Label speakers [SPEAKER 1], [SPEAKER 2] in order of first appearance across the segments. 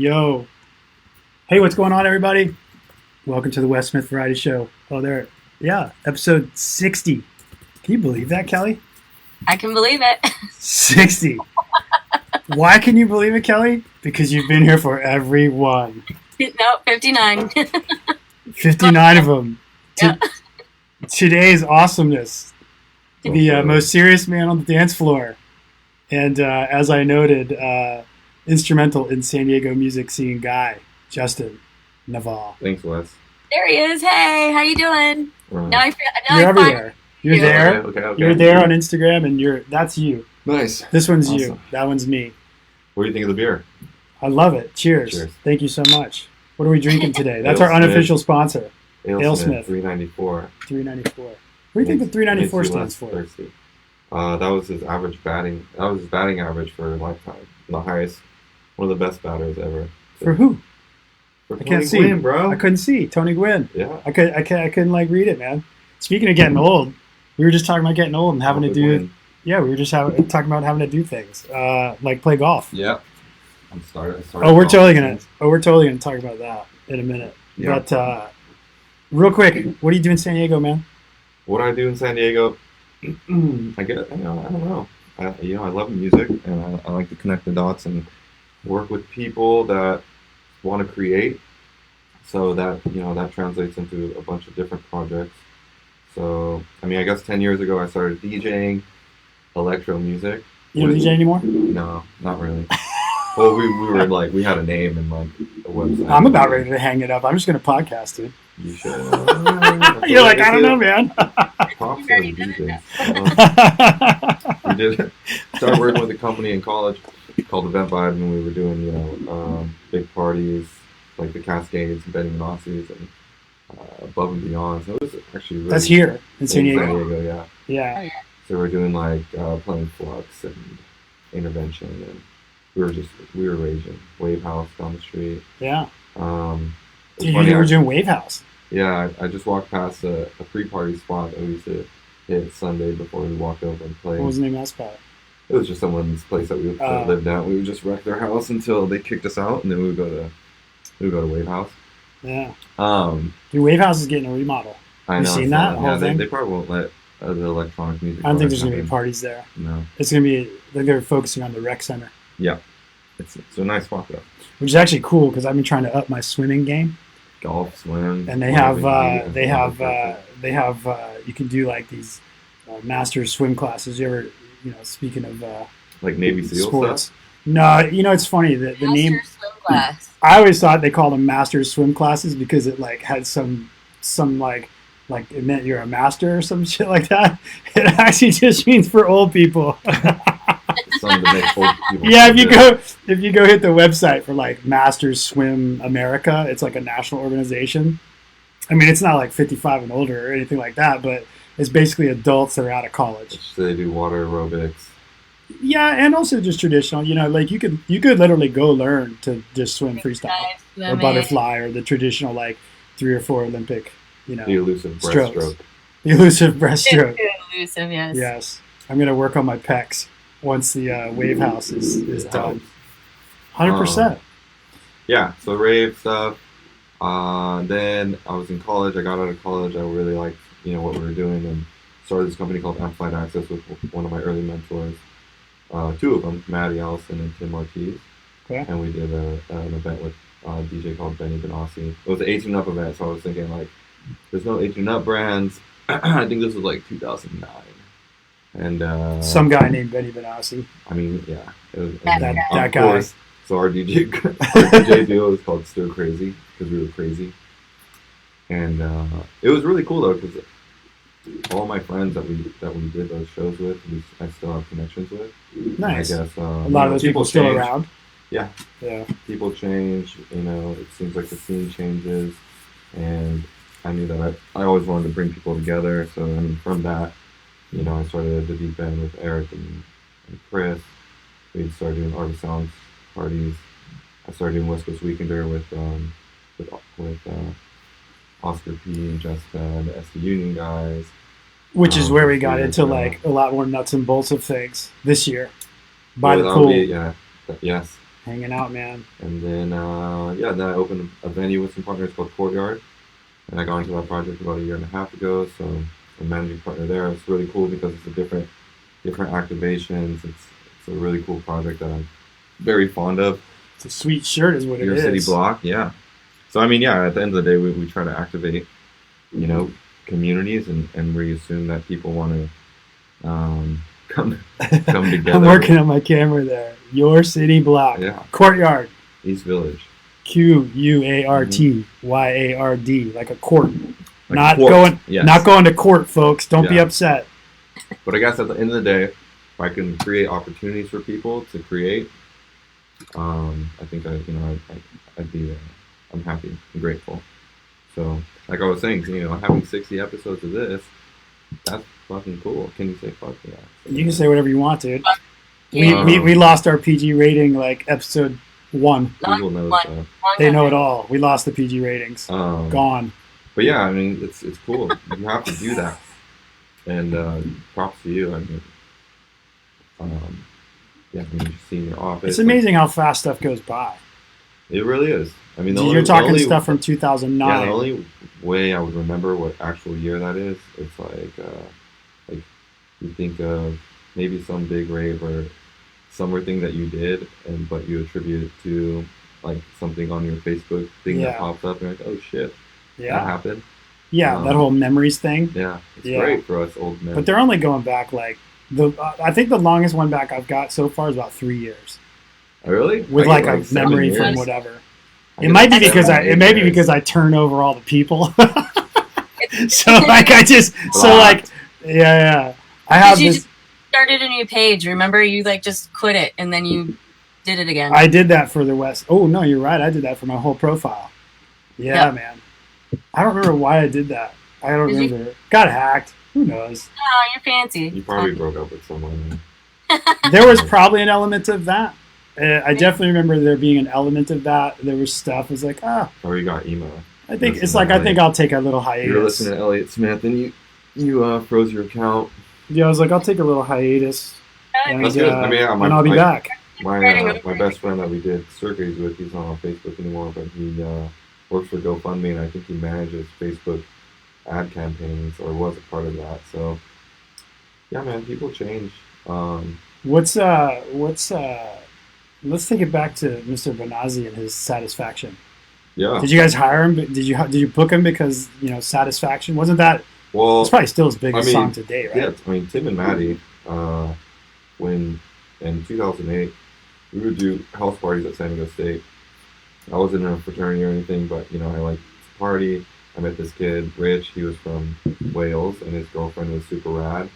[SPEAKER 1] Yo. Hey, what's going on, everybody? Welcome to the Wes Smith Variety Show. Oh, there. Yeah, episode 60. Can you believe that, Kelly?
[SPEAKER 2] I can believe it.
[SPEAKER 1] 60. Why can you believe it, Kelly? Because you've been here for every one.
[SPEAKER 2] No, 59.
[SPEAKER 1] 59 of them.
[SPEAKER 2] Yeah.
[SPEAKER 1] Today's awesomeness. The most serious man on the dance floor. And as I noted, instrumental in San Diego music scene guy, Justin Navalle.
[SPEAKER 3] Thanks, Wes.
[SPEAKER 2] There he is. Hey, how you doing?
[SPEAKER 3] Right.
[SPEAKER 2] Now
[SPEAKER 1] You're everywhere. You're there.
[SPEAKER 3] Okay.
[SPEAKER 1] You're there on Instagram, and that's you.
[SPEAKER 3] Nice.
[SPEAKER 1] This one's
[SPEAKER 3] Awesome.
[SPEAKER 1] you. That one's me.
[SPEAKER 3] What do you think of the beer?
[SPEAKER 1] I love it. Cheers.
[SPEAKER 3] Cheers.
[SPEAKER 1] Thank you so much. What are we drinking today? That's
[SPEAKER 3] Ale
[SPEAKER 1] our unofficial sponsor.
[SPEAKER 3] AleSmith 394.
[SPEAKER 1] 394. What do you think the 394 stands for?
[SPEAKER 3] Thirsty. That was his average batting. That was his batting average for a lifetime. The highest. One of the best batters ever.
[SPEAKER 1] For who?
[SPEAKER 3] For
[SPEAKER 1] I can't see,
[SPEAKER 3] Gwynn, bro.
[SPEAKER 1] I couldn't see. Tony Gwynn.
[SPEAKER 3] Yeah.
[SPEAKER 1] I couldn't like read it, man. Speaking of getting old, we were just talking about getting old and having to do.
[SPEAKER 3] Gwynn.
[SPEAKER 1] Yeah, we were just talking about having to do things like play golf.
[SPEAKER 3] Yeah. I started
[SPEAKER 1] We're totally gonna talk about that in a minute.
[SPEAKER 3] Yeah.
[SPEAKER 1] But real quick, what do you do in San Diego, man?
[SPEAKER 3] What I do in San Diego, I don't know. I love music, and I like to connect the dots and work with people that want to create. So that translates into a bunch of different projects. So I guess 10 years ago I started DJing electro music.
[SPEAKER 1] You don't DJ anymore?
[SPEAKER 3] No, not really. Well, we had a name and like a website.
[SPEAKER 1] I'm about ready to hang it up. I'm just gonna podcast, dude.
[SPEAKER 3] You should.
[SPEAKER 1] You're like, I don't know, man.
[SPEAKER 3] Props to the DJs. We did start working with a company in college called Event Vibe, and we were doing big parties like the Cascades, Benny Mossies, and Above and Beyond. So it was actually really
[SPEAKER 1] That's here in San Diego.
[SPEAKER 3] Yeah.
[SPEAKER 1] Yeah.
[SPEAKER 3] So we're doing like playing Flux and Intervention, and we were raging. Wave House down the street.
[SPEAKER 1] Yeah.
[SPEAKER 3] It's
[SPEAKER 1] Dude,
[SPEAKER 3] funny,
[SPEAKER 1] you were doing Wave House.
[SPEAKER 3] Yeah, I just walked past a pre-party spot that we used to hit Sunday before we walked over and played.
[SPEAKER 1] What was the name of that spot?
[SPEAKER 3] It was just someone's place that we lived at. We would just wreck their house until they kicked us out, and then we would go to Wave House.
[SPEAKER 1] Yeah.
[SPEAKER 3] Dude,
[SPEAKER 1] Wave House is getting a remodel.
[SPEAKER 3] I know.
[SPEAKER 1] You seen that whole thing?
[SPEAKER 3] They probably won't let the electronic music.
[SPEAKER 1] I don't think there's gonna be parties there.
[SPEAKER 3] No.
[SPEAKER 1] It's gonna be they're focusing on the rec center.
[SPEAKER 3] Yeah. It's a nice spot though.
[SPEAKER 1] Which is actually cool because I've been trying to up my swimming game.
[SPEAKER 3] Golf, swim.
[SPEAKER 1] And they have you can do like these master's swim classes. You ever speaking of
[SPEAKER 3] like Navy SEAL
[SPEAKER 1] sports?
[SPEAKER 3] stuff?
[SPEAKER 1] No, it's funny the name.
[SPEAKER 2] Swim class.
[SPEAKER 1] I always thought they called them master's swim classes because it like had some like it meant you're a master or some shit like that. It actually just means for old people.
[SPEAKER 3] Something to make old people
[SPEAKER 1] Yeah, if you go hit the website for like Masters Swim America, it's like a national organization. I mean, it's not like 55 and older or anything like that, but it's basically adults that are out of college.
[SPEAKER 3] So they do water aerobics.
[SPEAKER 1] Yeah, and also just traditional. Like you could literally go learn to just swim freestyle or butterfly or the traditional like 3 or 4 Olympic,
[SPEAKER 3] The elusive
[SPEAKER 1] strokes.
[SPEAKER 3] breaststroke.
[SPEAKER 1] The elusive breaststroke.
[SPEAKER 2] Elusive, yes.
[SPEAKER 1] Yes, I'm gonna work on my pecs once the Wave House is done. 100%.
[SPEAKER 3] Yeah, so rave stuff. Then I was in college. I got out of college. I really liked what we were doing, and started this company called Amplified Access with one of my early mentors. 2 of them, Maddie Allison and Tim Ortiz.
[SPEAKER 1] Okay.
[SPEAKER 3] And we did an event with a DJ called Benny Benassi. It was an 18 Up event, so I was thinking like, there's no 18 Up brands. I think this was like 2009. And
[SPEAKER 1] some guy named Benny Benassi.
[SPEAKER 3] I mean, yeah. It was,
[SPEAKER 1] That
[SPEAKER 3] of
[SPEAKER 1] guy.
[SPEAKER 3] course, so our DJ duo was called Stir Crazy because we were crazy. And it was really cool though because all my friends that we did those shows with, I still have connections with.
[SPEAKER 1] Nice.
[SPEAKER 3] I guess
[SPEAKER 1] a lot of those people still
[SPEAKER 3] change.
[SPEAKER 1] around.
[SPEAKER 3] Yeah.
[SPEAKER 1] Yeah.
[SPEAKER 3] People change. It seems like the scene changes, and I knew that I always wanted to bring people together. So from that, I started the deep end with Eric and Chris. We started doing Art of Sounds parties. I started doing West Coast Weekender with Oscar P and Jessica and the SD Union guys.
[SPEAKER 1] Which is where we got into like a lot more nuts and bolts of things this year. By the pool.
[SPEAKER 3] Yes.
[SPEAKER 1] Hanging out, man.
[SPEAKER 3] And then then I opened a venue with some partners called Courtyard, and I got into that project about a year and a half ago. So I'm a managing partner there. It's really cool because it's a different activations. It's a really cool project that I'm very fond of.
[SPEAKER 1] It's a sweet shirt, is what it
[SPEAKER 3] Your
[SPEAKER 1] is.
[SPEAKER 3] City Block, yeah. So I mean, yeah. At the end of the day, we try to activate, communities, and we assume that people want to come together.
[SPEAKER 1] I'm working on my camera there. Your City Block.
[SPEAKER 3] Yeah.
[SPEAKER 1] Courtyard.
[SPEAKER 3] East Village.
[SPEAKER 1] Quartyard, like a court.
[SPEAKER 3] Like
[SPEAKER 1] Not going to court, folks. Don't be upset.
[SPEAKER 3] But I guess at the end of the day, if I can create opportunities for people to create, I think I'd be I'm happy and grateful. So, like I was saying, having 60 episodes of this, that's fucking cool. Can you say fuck? Yeah.
[SPEAKER 1] You can say whatever you want, dude.
[SPEAKER 2] Yeah.
[SPEAKER 1] We lost our PG rating like episode 1.
[SPEAKER 3] People know stuff.
[SPEAKER 1] They know it all. We lost the PG ratings. Gone.
[SPEAKER 3] But yeah, I mean, it's cool. You have to do that. And props to you. I mean, just seeing your office.
[SPEAKER 1] It's amazing how fast stuff goes by.
[SPEAKER 3] It really is. I mean,
[SPEAKER 1] You're talking stuff from 2009.
[SPEAKER 3] Yeah, the only way I would remember what actual year that is, it's like you think of maybe some big rave or summer thing that you did, but you attribute it to like something on your Facebook thing that pops up, and you're like, oh shit, that happened.
[SPEAKER 1] Yeah, that whole memories thing.
[SPEAKER 3] Yeah, it's great for us old men.
[SPEAKER 1] But they're only going back like I think the longest one back I've got so far is about 3 years.
[SPEAKER 3] Oh, really?
[SPEAKER 1] With like a memory from whatever. It might be because I turn over all the people. So like I have
[SPEAKER 2] you
[SPEAKER 1] this.
[SPEAKER 2] Just started a new page. Remember, you like just quit it and then you did it again.
[SPEAKER 1] I did that for the West. Oh no, you're right. I did that for my whole profile. Yeah, man. I don't remember why I did that. I don't remember. Got hacked. Who knows?
[SPEAKER 2] Oh, you're fancy.
[SPEAKER 3] You probably broke up with someone.
[SPEAKER 1] There was probably an element of that. I definitely remember there being an element of that. There was stuff. It was like,
[SPEAKER 3] or you got emo.
[SPEAKER 1] I think it's like I think I'll take a little hiatus.
[SPEAKER 3] You were listening to Elliott Smith, and you froze your account.
[SPEAKER 1] Yeah, I was like, I'll take a little hiatus. And,
[SPEAKER 3] that's good. I mean,
[SPEAKER 1] and I'll be back.
[SPEAKER 3] My best friend that we did surgeries with, he's not on Facebook anymore, but he works for GoFundMe, and I think he manages Facebook ad campaigns or was a part of that. So, yeah, man, people change.
[SPEAKER 1] Let's take it back to Mr. Benazzi and his Satisfaction.
[SPEAKER 3] Yeah.
[SPEAKER 1] Did you guys hire him? Did you book him because Satisfaction wasn't that? Well, it's probably still his biggest song today, right?
[SPEAKER 3] Yeah, I mean Tim and Maddie, when in 2008 we would do house parties at San Diego State. I wasn't in a fraternity or anything, but I liked to party. I met this kid, Rich. He was from Wales, and his girlfriend was super rad.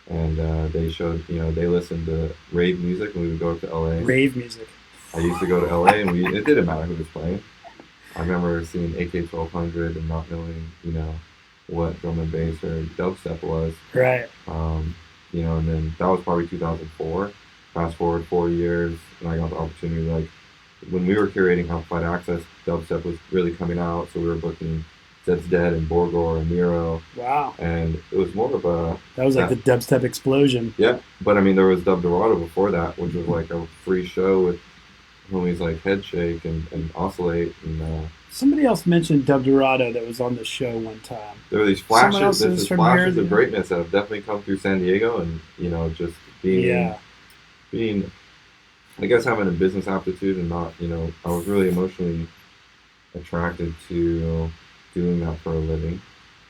[SPEAKER 3] And they showed, they listened to rave music when we would go to LA.
[SPEAKER 1] Rave music.
[SPEAKER 3] I used to go to LA, and it didn't matter who was playing. I remember seeing AK-1200 and not knowing, what drum and bass or dubstep was.
[SPEAKER 1] Right.
[SPEAKER 3] And then that was probably 2004. Fast forward 4 years, and I got the opportunity, like, when we were curating Amplified Access, dubstep was really coming out, so we were booking Zed's Dead and Borgor and Miro.
[SPEAKER 1] Wow.
[SPEAKER 3] And it was more of a...
[SPEAKER 1] That was like the dubstep explosion.
[SPEAKER 3] Yeah, but I mean, there was Dub Dorado before that, which was like a free show with homies like Headshake and Oscillate. And
[SPEAKER 1] somebody else mentioned Dub Dorado that was on the show one time.
[SPEAKER 3] There were these flashes, of greatness that have definitely come through San Diego, and just being, I guess, having a business aptitude and not, I was really emotionally attracted to doing that for a living.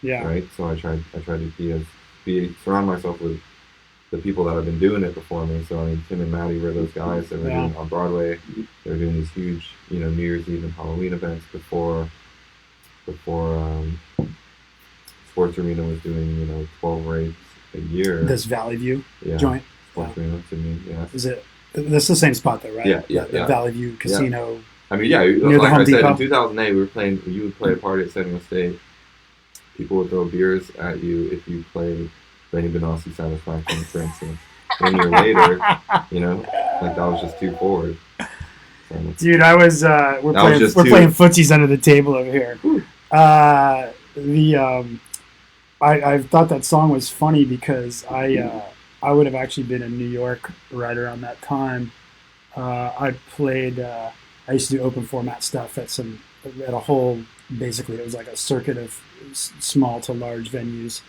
[SPEAKER 1] Yeah.
[SPEAKER 3] Right. So I tried to surround myself with the people that have been doing it before me. So I mean, Tim and Maddie were those guys that were doing on Broadway. They were doing these huge, New Year's Eve and Halloween events before Sports Arena was doing 12 raves a year.
[SPEAKER 1] This Valley View joint.
[SPEAKER 3] Sports Arena to me, yeah.
[SPEAKER 1] Is it? This is the same spot though, right?
[SPEAKER 3] Yeah.
[SPEAKER 1] The Valley View Casino.
[SPEAKER 3] Yeah. I mean, like I said, in 2008, we were playing. You would play a party at San Diego State. People would throw beers at you if you played Benny Benassi Satisfaction, for instance. 1 year later, like that was just too forward. So,
[SPEAKER 1] dude, we're playing footsies under the table over here. I thought that song was funny because I would have actually been in New York right around that time. I played. I used to do open format stuff at a whole. Basically, it was like a circuit of small to large venues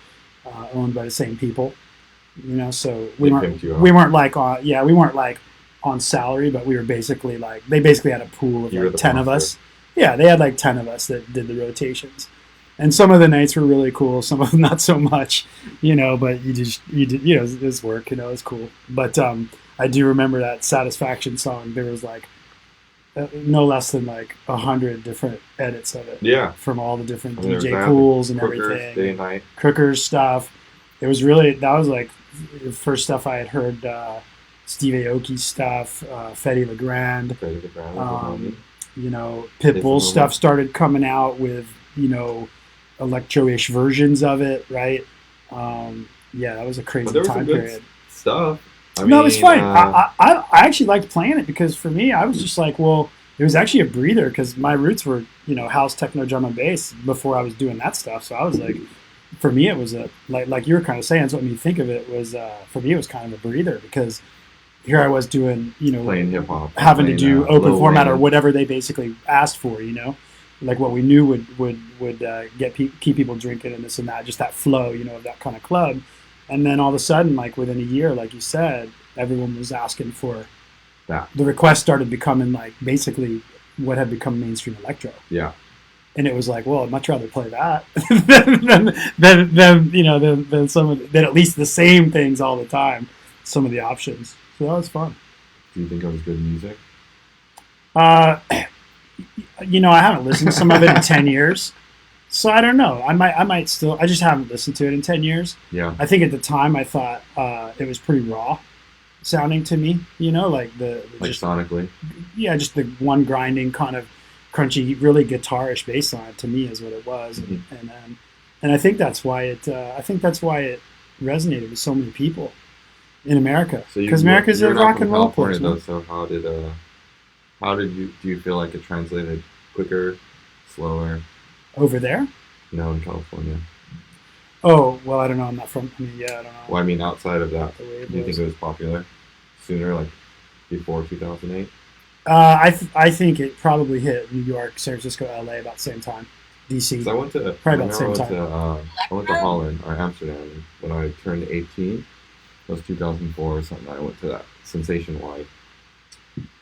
[SPEAKER 1] owned by the same people. So we
[SPEAKER 3] They
[SPEAKER 1] weren't
[SPEAKER 3] pimped you out.
[SPEAKER 1] we weren't like on we weren't like on salary, but we were basically like they basically had a pool of
[SPEAKER 3] You were
[SPEAKER 1] like
[SPEAKER 3] the
[SPEAKER 1] 10 of
[SPEAKER 3] boss
[SPEAKER 1] us. Yeah, they had like 10 of us that did the rotations. And some of the nights were really cool, some of them not so much, but you did, it was work, it was cool. But I do remember that Satisfaction song. There was like no less than like 100 different edits of it
[SPEAKER 3] Yeah.
[SPEAKER 1] from all the different
[SPEAKER 3] I mean, there was
[SPEAKER 1] DJ
[SPEAKER 3] that,
[SPEAKER 1] pools and
[SPEAKER 3] Crookers,
[SPEAKER 1] everything.
[SPEAKER 3] Day and Night.
[SPEAKER 1] Crooker's stuff. It was really, that was like the first stuff I had heard. Steve Aoki's stuff, Fetty Legrand,
[SPEAKER 3] Freddy the Grand,
[SPEAKER 1] Pitbull stuff started coming out with electro-ish versions of it, right? That was a
[SPEAKER 3] But
[SPEAKER 1] crazy
[SPEAKER 3] there was some
[SPEAKER 1] time
[SPEAKER 3] good
[SPEAKER 1] period.
[SPEAKER 3] stuff.
[SPEAKER 1] No, it's fine. I actually liked playing it because for me, I was just like, well, it was actually a breather because my roots were, house, techno, drum and bass before I was doing that stuff. So I was like, for me, it was like you were kind of saying, that's what made me think of it was, for me, it was kind of a breather because here I was doing,
[SPEAKER 3] playing hip hop,
[SPEAKER 1] having to do open
[SPEAKER 3] Lil
[SPEAKER 1] format
[SPEAKER 3] Wayne.
[SPEAKER 1] or whatever they basically asked for, like what we knew would keep people drinking and this and that, just that flow, of that kind of club. And then all of a sudden, like within a year, like you said, everyone was asking for
[SPEAKER 3] that.
[SPEAKER 1] The request started becoming like basically what had become mainstream electro.
[SPEAKER 3] Yeah.
[SPEAKER 1] And it was like, well, I'd much rather play that than than at least the same things all the time. Some of the options. So that was fun.
[SPEAKER 3] Do you think it was good music?
[SPEAKER 1] I haven't listened to some of it in 10 years. So I don't know. I might still. I just haven't listened to it in 10 years.
[SPEAKER 3] Yeah.
[SPEAKER 1] I think at the time I thought it was pretty raw sounding to me. Like just
[SPEAKER 3] sonically.
[SPEAKER 1] Yeah, just the one grinding kind of crunchy, really guitarish bass line to me is what it was,
[SPEAKER 3] Mm-hmm.
[SPEAKER 1] and I think that's why it. I think that's why it resonated with so many people in America, because America's a rock and roll place.
[SPEAKER 3] Though, so how did you do you feel like it translated quicker, slower?
[SPEAKER 1] Over there?
[SPEAKER 3] No, in California.
[SPEAKER 1] Oh, well, I don't know. I'm not from. I mean, yeah, I don't know.
[SPEAKER 3] Well, I mean, outside of that,
[SPEAKER 1] The way it
[SPEAKER 3] do you think
[SPEAKER 1] was.
[SPEAKER 3] it was popular sooner, like before 2008?
[SPEAKER 1] I think it probably hit New York, San Francisco, LA about the same time. DC.
[SPEAKER 3] 'Cause I went to
[SPEAKER 1] Probably about the same
[SPEAKER 3] I went to Holland or Amsterdam when I turned 18. It was 2004 or something. I went to that Sensation White.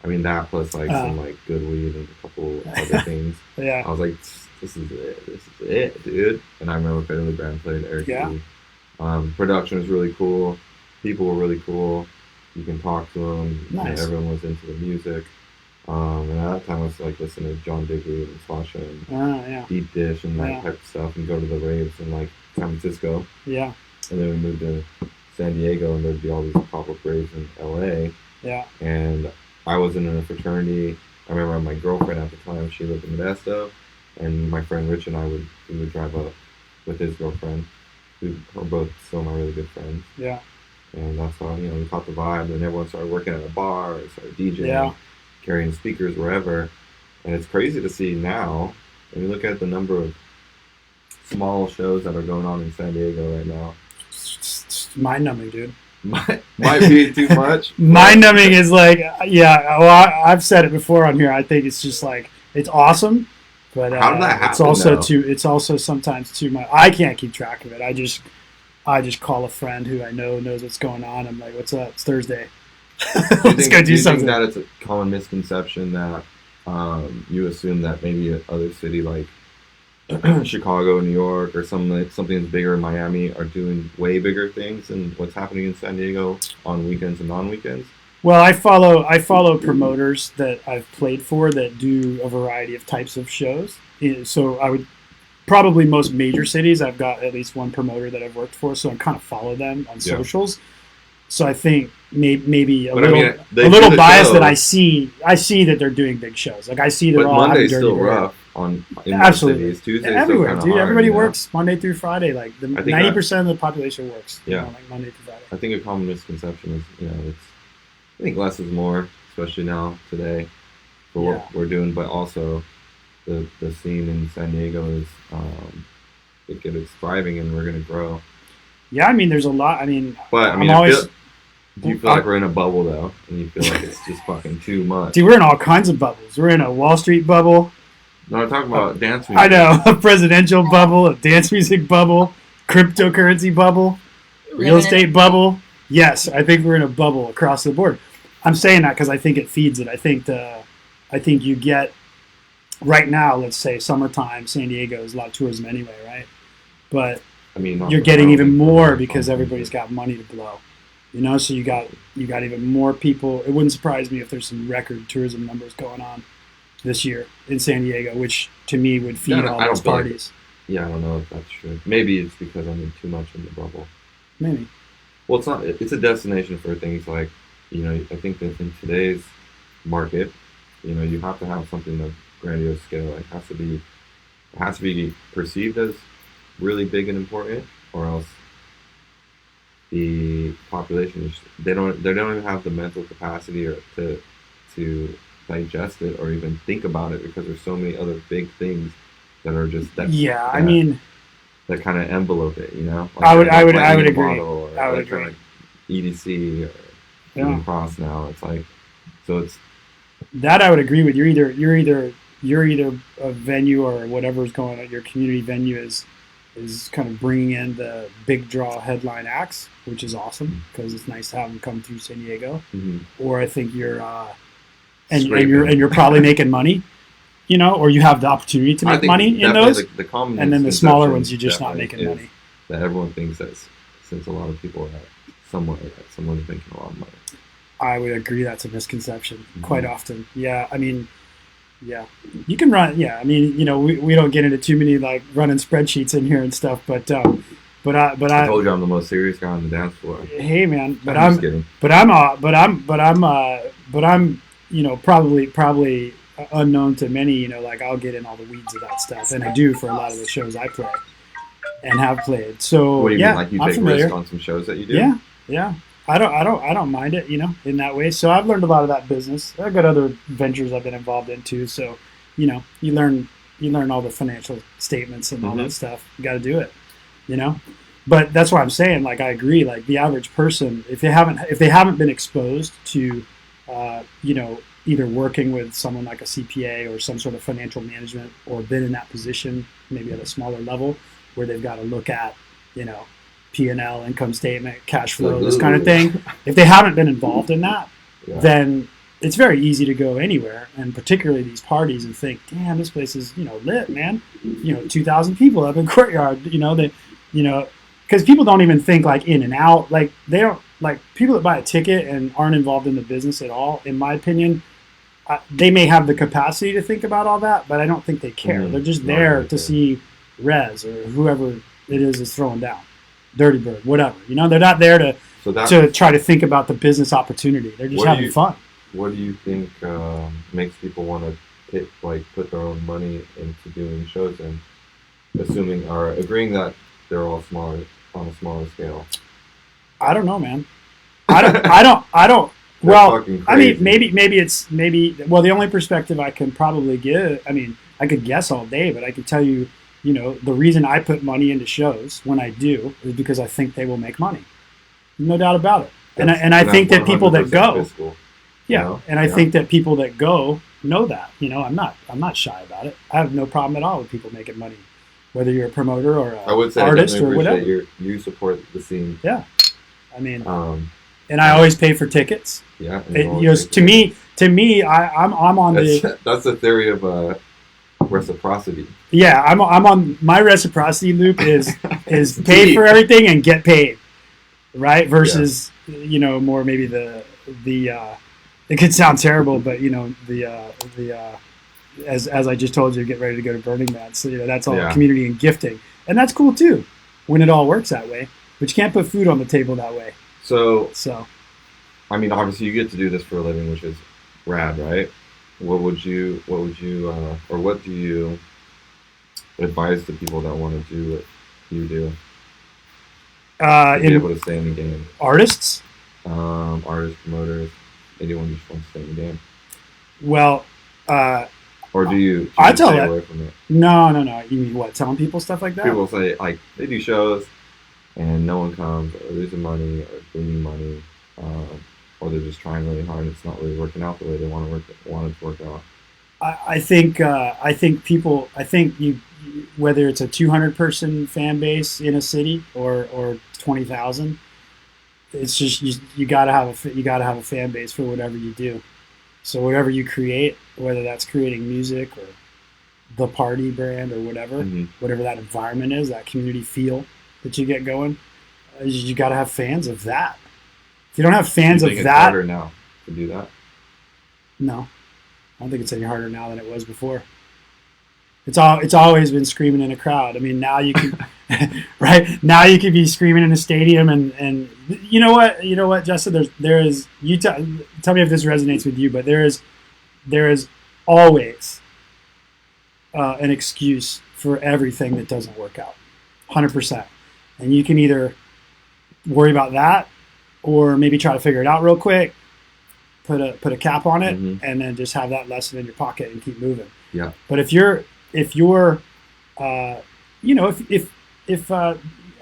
[SPEAKER 3] I mean, that plus like some like good weed and a couple other things.
[SPEAKER 1] Yeah.
[SPEAKER 3] I was like, this is it, dude. And I remember Fetty Legrand played Eric
[SPEAKER 1] Yeah.
[SPEAKER 3] B. Production was really cool. People were really cool. You can talk to them.
[SPEAKER 1] Nice.
[SPEAKER 3] Everyone was into the music. And at that time, I was like listening to John Digweed and Slasha and
[SPEAKER 1] Yeah.
[SPEAKER 3] Deep Dish and that
[SPEAKER 1] Yeah.
[SPEAKER 3] type of stuff, and go to the raves in like San Francisco.
[SPEAKER 1] Yeah.
[SPEAKER 3] And then we moved to San Diego, and there'd be all these pop-up raves in LA.
[SPEAKER 1] Yeah.
[SPEAKER 3] And I wasn't in a fraternity. I remember my girlfriend at the time, she lived in Modesto, and my friend Rich and I would drive up with his girlfriend, who are both still my really good friends.
[SPEAKER 1] Yeah.
[SPEAKER 3] And that's how, we caught the vibe, and everyone started working at a bar, or started DJing,
[SPEAKER 1] Yeah.
[SPEAKER 3] carrying speakers wherever. And it's crazy to see now, when you look at the number of small shows that are going on in San Diego right now.
[SPEAKER 1] It's mind-numbing, dude.
[SPEAKER 3] Might be too much.
[SPEAKER 1] Mind-numbing is like, yeah. Well, I've said it before on here. I think it's just like it's awesome, but
[SPEAKER 3] How did that
[SPEAKER 1] it's
[SPEAKER 3] happen,
[SPEAKER 1] also
[SPEAKER 3] though?
[SPEAKER 1] It's also sometimes too much. I can't keep track of it. I just call a friend who I know knows what's going on. I'm like, "What's up? It's Thursday. Let's go do
[SPEAKER 3] you
[SPEAKER 1] something."
[SPEAKER 3] think that it's a common misconception that you assume that maybe other city like Chicago, New York, or something that's bigger in Miami are doing way bigger things than what's happening in San Diego on weekends and non-weekends?
[SPEAKER 1] Well, I follow promoters that I've played for that do a variety of types of shows. So I would probably most major cities I've got at least one promoter that I've worked for, so I kind of follow them on socials. So I think maybe a little biased that I see that they're doing big shows. Like I see they're
[SPEAKER 3] but
[SPEAKER 1] all
[SPEAKER 3] Monday's
[SPEAKER 1] having dirty
[SPEAKER 3] still
[SPEAKER 1] bird.
[SPEAKER 3] rough in most
[SPEAKER 1] Absolutely.
[SPEAKER 3] cities. Tuesday's
[SPEAKER 1] Everywhere,
[SPEAKER 3] still
[SPEAKER 1] dude.
[SPEAKER 3] hard,
[SPEAKER 1] Everybody
[SPEAKER 3] you know?
[SPEAKER 1] works Monday through Friday. Like
[SPEAKER 3] I think
[SPEAKER 1] 90% of the population works.
[SPEAKER 3] Yeah.
[SPEAKER 1] Like Monday through Friday.
[SPEAKER 3] I think a common misconception is, I think less is more, especially now today, for what we're doing. But also, the scene in San Diego is it's thriving, and we're gonna grow.
[SPEAKER 1] Yeah, I mean, there's a lot. I mean,
[SPEAKER 3] But I mean,
[SPEAKER 1] I'm always
[SPEAKER 3] Do you feel like we're in a bubble though, and you feel like it's just fucking too much?
[SPEAKER 1] Dude, we're in all kinds of bubbles. We're in a Wall Street bubble.
[SPEAKER 3] No, I'm talking about dance music.
[SPEAKER 1] I know, a presidential bubble, a dance music bubble, cryptocurrency bubble, real estate bubble. Yes, I think we're in a bubble across the board. I'm saying that because I think it feeds it. I think you get right now. Let's say summertime, San Diego is a lot of tourism anyway, right? But
[SPEAKER 3] I mean,
[SPEAKER 1] you're getting even more because everybody's got money to blow. You know, so you got even more people. It wouldn't surprise me if there's some record tourism numbers going on this year in San Diego, which to me would feed all those parties.
[SPEAKER 3] I don't know if that's true. Maybe it's because I'm in too much in the bubble.
[SPEAKER 1] Maybe.
[SPEAKER 3] Well, it's not. It's a destination for things like, I think that in today's market, you have to have something of grandiose scale. It has to be perceived as really big and important, or else the population they don't even have the mental capacity or to digest it or even think about it, because there's so many other big things that are just that kind of envelope it, Like
[SPEAKER 1] I would agree. I would agree.
[SPEAKER 3] EDC or Green Cross now, it's like, so it's
[SPEAKER 1] that I would agree with. You're either a venue or whatever's going on. Your community venue is kind of bringing in the big draw headline acts, which is awesome because it's nice to have them come through San Diego.
[SPEAKER 3] Mm-hmm.
[SPEAKER 1] Or I think you're you're probably making money, or you have the opportunity to make money in those.
[SPEAKER 3] The common
[SPEAKER 1] and then the smaller ones, you're just not making money.
[SPEAKER 3] That everyone thinks that since a lot of people are someone's making a lot of money.
[SPEAKER 1] I would agree that's a misconception quite often. Yeah, I mean, yeah, you can run. Yeah, I mean, we don't get into too many like running spreadsheets in here and stuff, but I
[SPEAKER 3] told you I'm the most serious guy on the dance floor.
[SPEAKER 1] Hey man,
[SPEAKER 3] I'm kidding.
[SPEAKER 1] I'm probably unknown to many. Like I'll get in all the weeds of that stuff, and I do for a lot of the shows I play and have played. So
[SPEAKER 3] what do you mean? Like you take risk on some shows that you do?
[SPEAKER 1] Yeah. I don't mind it, in that way. So I've learned a lot of that business. I've got other ventures I've been involved in too. So, you learn all the financial statements and all that stuff. You got to do it, But that's why I'm saying, like, I agree. Like the average person, if they haven't been exposed to, either working with someone like a CPA or some sort of financial management, or been in that position, maybe at a smaller level, where they've got to look at, P&L, income statement, cash flow, this kind of thing. If they haven't been involved in that, then it's very easy to go anywhere, and particularly these parties, and think, damn, this place is, lit, man. 2,000 people up in Courtyard, because people don't even think like in and out. Like they don't, like people that buy a ticket and aren't involved in the business at all, in my opinion, they may have the capacity to think about all that, but I don't think they care. They're just there to see Rez or whoever it is throwing down. Dirty Bird, whatever. They're not there to try to think about the business opportunity. They're just having fun.
[SPEAKER 3] What do you think makes people want to put their own money into doing shows, and assuming or agreeing that they're all on a smaller scale?
[SPEAKER 1] I don't know, man. I don't. Well, I mean, maybe Well, the only perspective I can probably give. I mean, I could guess all day, but I could tell you. The reason I put money into shows when I do is because I think they will make money. No doubt about it. And I think that people that go,
[SPEAKER 3] fiscal,
[SPEAKER 1] I think that people that go know that. I'm not shy about it. I have no problem at all with people making money, whether you're a promoter or an artist or whatever.
[SPEAKER 3] You support the scene.
[SPEAKER 1] Yeah, I mean, and I always pay for tickets.
[SPEAKER 3] Yeah,
[SPEAKER 1] to me, I'm on
[SPEAKER 3] that's the theory of reciprocity.
[SPEAKER 1] Yeah, I'm on my reciprocity loop is pay for everything and get paid, right? Versus more maybe the it could sound terrible, but as I just told you, get ready to go to Burning Man. So that's all community and gifting, and that's cool too when it all works that way. But you can't put food on the table that way. So
[SPEAKER 3] I mean, obviously you get to do this for a living, which is rad, right? What do you advise the people that want to do what you do? To be able to stay in the game.
[SPEAKER 1] Artists,
[SPEAKER 3] promoters, anyone just wants to stay in the game.
[SPEAKER 1] Well,
[SPEAKER 3] or do you
[SPEAKER 1] stay
[SPEAKER 3] away from it?
[SPEAKER 1] No. You mean what? Telling people stuff like that?
[SPEAKER 3] People say like they do shows and no one comes, or losing money, or losing money. or they're just trying really hard and it's not really working out the way they want it to work out.
[SPEAKER 1] I think you, whether it's a 200-person fan base in a city or 20,000, it's just you gotta have a fan base for whatever you do. So whatever you create, whether that's creating music or the party brand or whatever, whatever that environment is, that community feel that you get going, you got to have fans of that. If you don't have fans
[SPEAKER 3] Do you think
[SPEAKER 1] of
[SPEAKER 3] it's
[SPEAKER 1] that,
[SPEAKER 3] harder now to do that?
[SPEAKER 1] no, I don't think it's any harder now than it was before. It's always been screaming in a crowd. I mean, now you can, right? Now you could be screaming in a stadium, and you know what, Justin? There is you tell me if this resonates with you, but there is always an excuse for everything that doesn't work out, 100%. And you can either worry about that, or maybe try to figure it out real quick, put a cap on it, and then just have that lesson in your pocket and keep moving.
[SPEAKER 3] Yeah.
[SPEAKER 1] But if you're if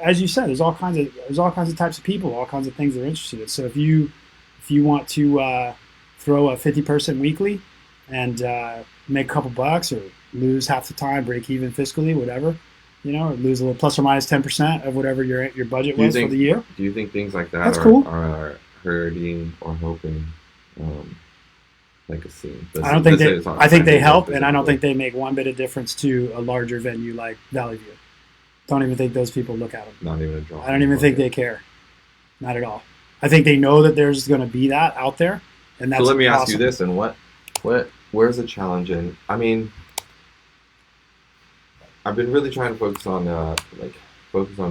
[SPEAKER 1] as you said, there's all kinds of types of people, all kinds of things they're interested in. So if you want to throw a 50-person weekly and make a couple bucks, or lose half the time, break even fiscally, whatever, or lose a little plus or minus 10% of whatever your budget was for the year.
[SPEAKER 3] Do you think things like that
[SPEAKER 1] That's cool.
[SPEAKER 3] are hurting or helping like a scene?
[SPEAKER 1] I think they help, and I don't think they make one bit of difference to a larger venue like Valley View. Don't even think those people look at them.
[SPEAKER 3] Not even a draw.
[SPEAKER 1] I don't even think they care. Not at all. I think they know that there's going to be that out there, and that's
[SPEAKER 3] so. Let me ask
[SPEAKER 1] awesome.
[SPEAKER 3] you this: and where's the challenge in? I mean, I've been really trying to focus on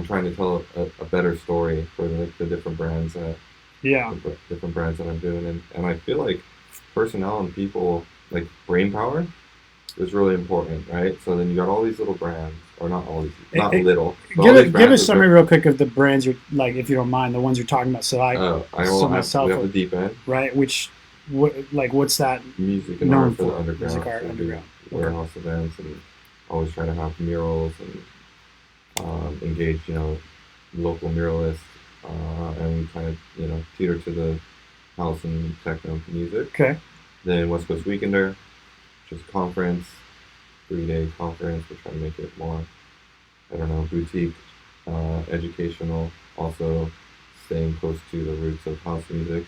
[SPEAKER 3] trying to tell a better story for the different brands that different brands that I'm doing, and I feel like personnel and people, like brain power, is really important, right? So then you got all these little brands, or not all these, not little.
[SPEAKER 1] Give us summary real quick of the brands you're like, if you don't mind, the ones you're talking about. So we have
[SPEAKER 3] the Deep End,
[SPEAKER 1] right? What's that?
[SPEAKER 3] Music and art for the underground.
[SPEAKER 1] Music, art, underground.
[SPEAKER 3] Warehouse events, and always try to have murals and engage, local muralists, and we kind of, teeter to the house and techno music.
[SPEAKER 1] Okay.
[SPEAKER 3] Then West Coast Weekender, which is a conference, 3-day conference. We're trying to make it more, boutique, educational, also staying close to the roots of house music.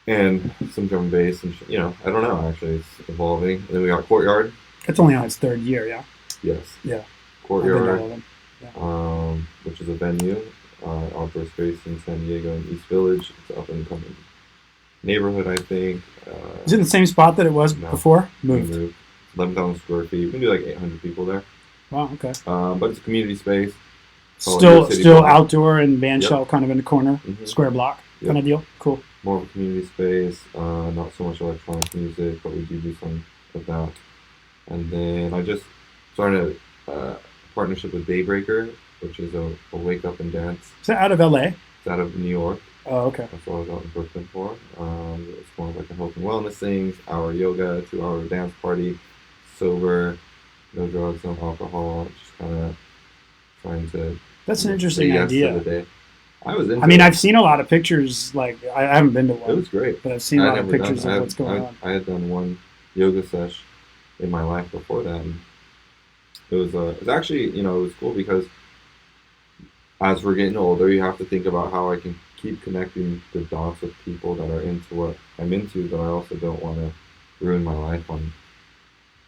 [SPEAKER 3] And some drum and bass, and I don't know, actually, it's evolving. And then we got Courtyard.
[SPEAKER 1] It's only on its third year, yeah?
[SPEAKER 3] Yes.
[SPEAKER 1] Yeah.
[SPEAKER 3] Courtyard, which is a venue, outdoor space in San Diego in East Village. It's up and coming neighborhood, I think.
[SPEAKER 1] Is it in the same spot that it was before?
[SPEAKER 3] Moved. 11,000 square feet. We can do like 800 people there.
[SPEAKER 1] Wow, okay.
[SPEAKER 3] But it's a community space.
[SPEAKER 1] Still outdoor and band shell kind of in the corner, square block kind of deal. Cool.
[SPEAKER 3] More of a community space, not so much electronic music, but we do some of that. And then I just started a partnership with Daybreaker, which is a wake up and dance.
[SPEAKER 1] Is that out of LA?
[SPEAKER 3] It's out of New York.
[SPEAKER 1] Oh, okay.
[SPEAKER 3] That's what I was out in Brooklyn for. It's more like a health and wellness thing, hour yoga, 2-hour dance party, sober, no drugs, no alcohol, just kind of trying to.
[SPEAKER 1] That's an interesting idea.
[SPEAKER 3] I've
[SPEAKER 1] seen a lot of pictures. Like, I haven't been to one.
[SPEAKER 3] It was great.
[SPEAKER 1] But I've seen a lot of pictures of what's going on.
[SPEAKER 3] I had done one yoga sesh in my life before that. And it was actually, it was cool because as we're getting older, you have to think about how I can keep connecting the dots with people that are into what I'm into, but I also don't want to ruin my life on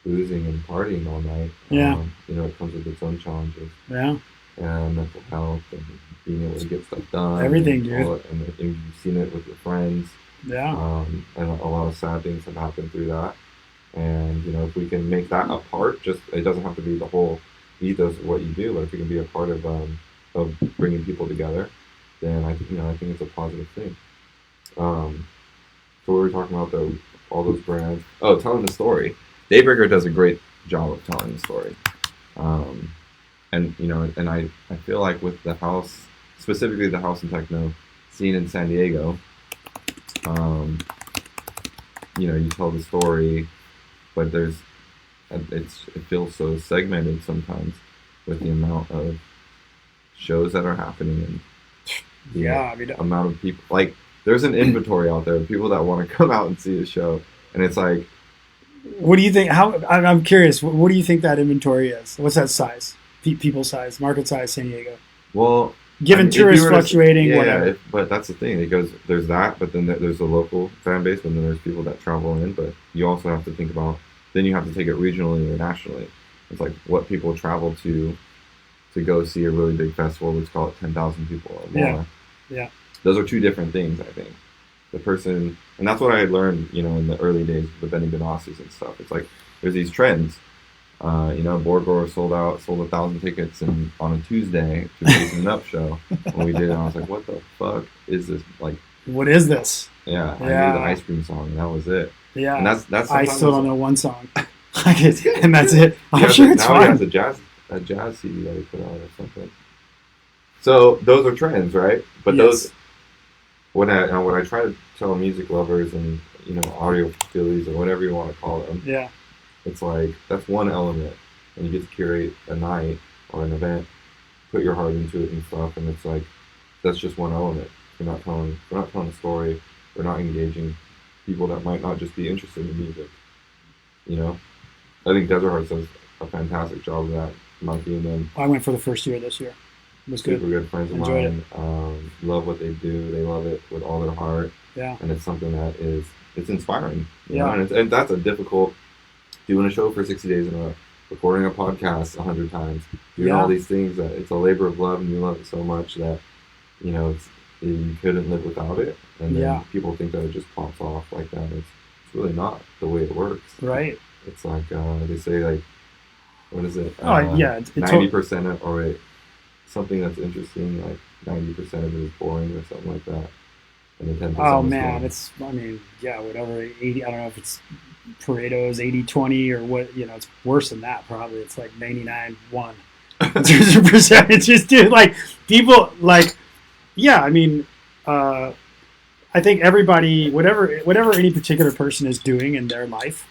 [SPEAKER 3] boozing and partying all night.
[SPEAKER 1] Yeah.
[SPEAKER 3] It comes with its own challenges.
[SPEAKER 1] Yeah.
[SPEAKER 3] And mental health and being able to get stuff done.
[SPEAKER 1] Everything, dude.
[SPEAKER 3] And you've seen it with your friends.
[SPEAKER 1] Yeah.
[SPEAKER 3] And a lot of sad things have happened through that. And, if we can make that a part, it doesn't have to be the whole ethos of what you do, but if we can be a part of bringing people together, then I think it's a positive thing. So we were talking about all those brands. Oh, telling the story. Daybreaker does a great job of telling the story. And I feel like with the house, specifically the house and techno scene in San Diego, you tell the story, but it feels so segmented sometimes with the amount of shows that are happening and the
[SPEAKER 1] Yeah, I mean,
[SPEAKER 3] amount of people. Like, there's an inventory out there of people that want to come out and see a show, and it's like,
[SPEAKER 1] what do you think? I'm curious. What do you think that inventory is? What's that size? People size, market size, San Diego.
[SPEAKER 3] well,
[SPEAKER 1] Given
[SPEAKER 3] I mean, if you
[SPEAKER 1] tourists
[SPEAKER 3] were to-
[SPEAKER 1] fluctuating,
[SPEAKER 3] yeah,
[SPEAKER 1] whatever.
[SPEAKER 3] but that's the thing. It goes, there's that, but then there's the local fan base, and then there's people that travel in. But you also have to think about, then you have to take it regionally or nationally. It's like what people travel to go see a really big festival. Let's call it 10,000 people or more.
[SPEAKER 1] Yeah. Yeah.
[SPEAKER 3] Those are two different things, I think. The person, and that's what I had learned, in the early days with Benny Benassis and stuff. It's like there's these trends. Borgor sold 1,000 tickets on a Tuesday to Jason Up show when we did it. And I was like, what the fuck is this? Like,
[SPEAKER 1] What is this?
[SPEAKER 3] yeah, I
[SPEAKER 1] Yeah.
[SPEAKER 3] knew the ice cream song, and that was it.
[SPEAKER 1] Yeah.
[SPEAKER 3] And that's
[SPEAKER 1] I
[SPEAKER 3] sometimes
[SPEAKER 1] still don't know one song. And that's it. I'm sure it's
[SPEAKER 3] now he has
[SPEAKER 1] fine.
[SPEAKER 3] a jazz CD that he put out or something. So those are trends, right? But
[SPEAKER 1] Yes.
[SPEAKER 3] those, when I try to tell music lovers and audiophilies or whatever you want to call them,
[SPEAKER 1] Yeah.
[SPEAKER 3] it's like that's one element, and you get to curate a night or an event, put your heart into it and stuff, and it's like that's just one element. We're not telling a story. We're not engaging people that might not just be interested in music. I think Desert Hearts does a fantastic job of that. Monkey and them,
[SPEAKER 1] I went for the first year this year. It was
[SPEAKER 3] super
[SPEAKER 1] good.
[SPEAKER 3] good friends of
[SPEAKER 1] Enjoyed
[SPEAKER 3] mine. Love what they do. They love it with all their heart,
[SPEAKER 1] Yeah.
[SPEAKER 3] and it's something that it's inspiring.
[SPEAKER 1] Yeah.
[SPEAKER 3] And that's a difficult, doing a show for 60 days in a row, recording a podcast 100 times, doing
[SPEAKER 1] Yeah.
[SPEAKER 3] all these things that it's a labor of love, and you love it so much that you couldn't live without it. And then
[SPEAKER 1] Yeah.
[SPEAKER 3] people think that it just pops off like that. It's really not the way it works.
[SPEAKER 1] Right.
[SPEAKER 3] It's like they say, like, what is it?
[SPEAKER 1] Oh, yeah. It
[SPEAKER 3] 90% something that's interesting, like 90% of it is boring or something like that. And then 10%
[SPEAKER 1] Oh,
[SPEAKER 3] is
[SPEAKER 1] man.
[SPEAKER 3] fun.
[SPEAKER 1] Whatever. 80, I don't know if it's Pareto's 80-20 or what, it's worse than that probably. It's like 99-1 in terms of percentages, dude. Like, people, like, yeah, I think everybody, whatever any particular person is doing in their life,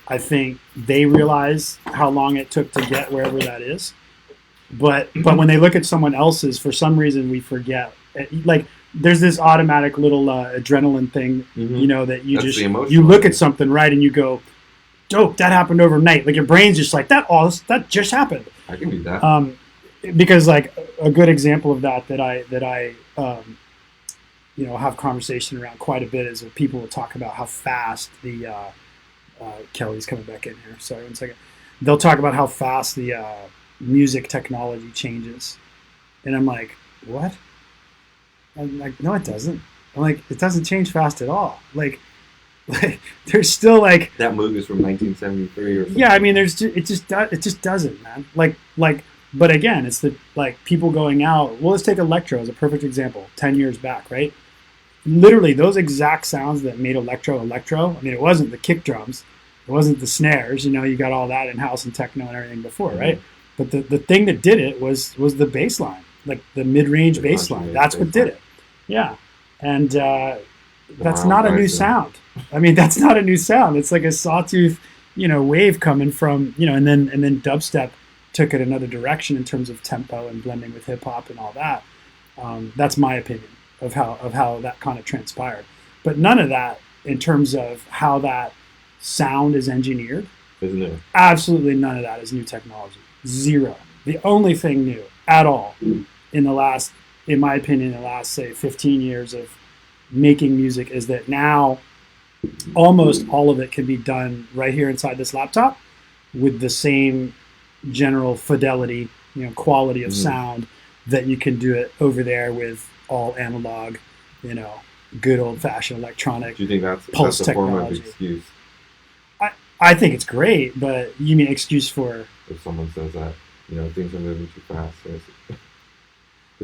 [SPEAKER 1] I think they realize how long it took to get wherever that is. But when they look at someone else's, for some reason we forget. Like, there's this automatic little adrenaline thing, that you
[SPEAKER 3] That's
[SPEAKER 1] just
[SPEAKER 3] the emotional
[SPEAKER 1] you look
[SPEAKER 3] thing.
[SPEAKER 1] at something, right, and you go, dope, that happened overnight. Like, your brain's just like, that just happened.
[SPEAKER 3] I can do that.
[SPEAKER 1] Because, like, a good example of that I have conversation around quite a bit is when people will talk about how fast the Kelly's coming back in here. Sorry, 1 second. They'll talk about how fast the music technology changes, and I'm like, what? I'm like, no, it doesn't. I'm like, it doesn't change fast at all. Like there's still like
[SPEAKER 3] that Moog is from 1973 or something.
[SPEAKER 1] yeah. It just doesn't, man. Like. But again, it's the people going out. Well, let's take electro as a perfect example. 10 years back, right? Literally, those exact sounds that made electro. I mean, it wasn't the kick drums, it wasn't the snares. You got all that in house and techno and everything before, right? But the thing that did it was the bass line, like the mid-range bass line. That's what did it. Yeah, and that's not a new sound. I mean, that's not a new sound. It's like a sawtooth, wave coming from, and then dubstep took it another direction in terms of tempo and blending with hip hop and all that. That's my opinion of how that kind of transpired. But none of that in terms of how that sound is engineered.
[SPEAKER 3] Isn't it?
[SPEAKER 1] Absolutely none of that is new technology. Zero. The only thing new at all in my opinion, the last, say, 15 years of making music is that now almost all of it can be done right here inside this laptop with the same general fidelity, quality of sound that you can do it over there with all analog, good old-fashioned electronic.
[SPEAKER 3] Do you think that's
[SPEAKER 1] pulse
[SPEAKER 3] a form of
[SPEAKER 1] technology.
[SPEAKER 3] excuse
[SPEAKER 1] I think it's great, but you mean excuse for?
[SPEAKER 3] if someone says that things are moving too fast? There's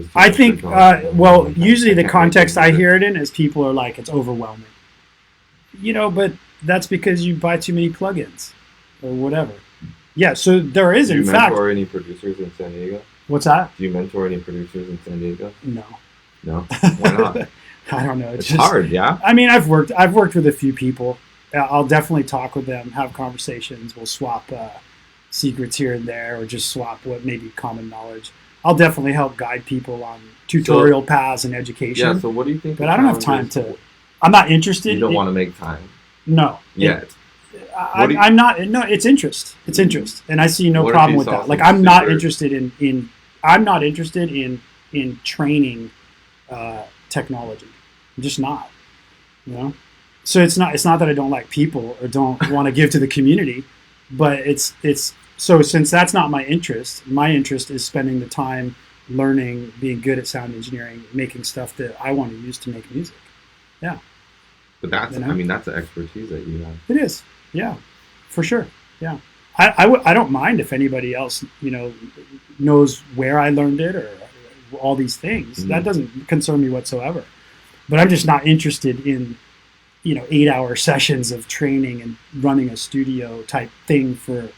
[SPEAKER 3] too
[SPEAKER 1] I
[SPEAKER 3] much
[SPEAKER 1] think,
[SPEAKER 3] technology.
[SPEAKER 1] usually the
[SPEAKER 3] I can't
[SPEAKER 1] context
[SPEAKER 3] make
[SPEAKER 1] I
[SPEAKER 3] it.
[SPEAKER 1] hear it in is people are like, it's overwhelming. But that's because you buy too many plugins or whatever. Yeah, so there is,
[SPEAKER 3] Do you
[SPEAKER 1] in fact.
[SPEAKER 3] mentor any producers in San Diego?
[SPEAKER 1] What's that?
[SPEAKER 3] Do you mentor any producers in San Diego?
[SPEAKER 1] No.
[SPEAKER 3] No. Why not?
[SPEAKER 1] I don't know.
[SPEAKER 3] It's hard, yeah.
[SPEAKER 1] I mean, I've worked with a few people. I'll definitely talk with them, have conversations. We'll swap secrets here and there, or just swap what may be common knowledge. I'll definitely help guide people on tutorial paths and education.
[SPEAKER 3] Yeah. So what do you think?
[SPEAKER 1] But I don't have time to. I'm not interested.
[SPEAKER 3] You don't want to make time.
[SPEAKER 1] No.
[SPEAKER 3] Yet.
[SPEAKER 1] I'm not. No, it's interest. It's interest, and I see no problem with that. Like I'm not interested in. I'm not interested in training technology. I'm just not. You know. So it's not that I don't like people or don't want to give to the community, but it's so since that's not my interest is spending the time learning, being good at sound engineering, making stuff that I want to use to make music. Yeah.
[SPEAKER 3] But that's I mean that's the expertise that you have.
[SPEAKER 1] It is. Yeah. For sure. Yeah. I don't mind if anybody else, knows where I learned it or all these things. Mm-hmm. That doesn't concern me whatsoever. But I'm just not interested in 8-hour sessions of training and running a studio type thing for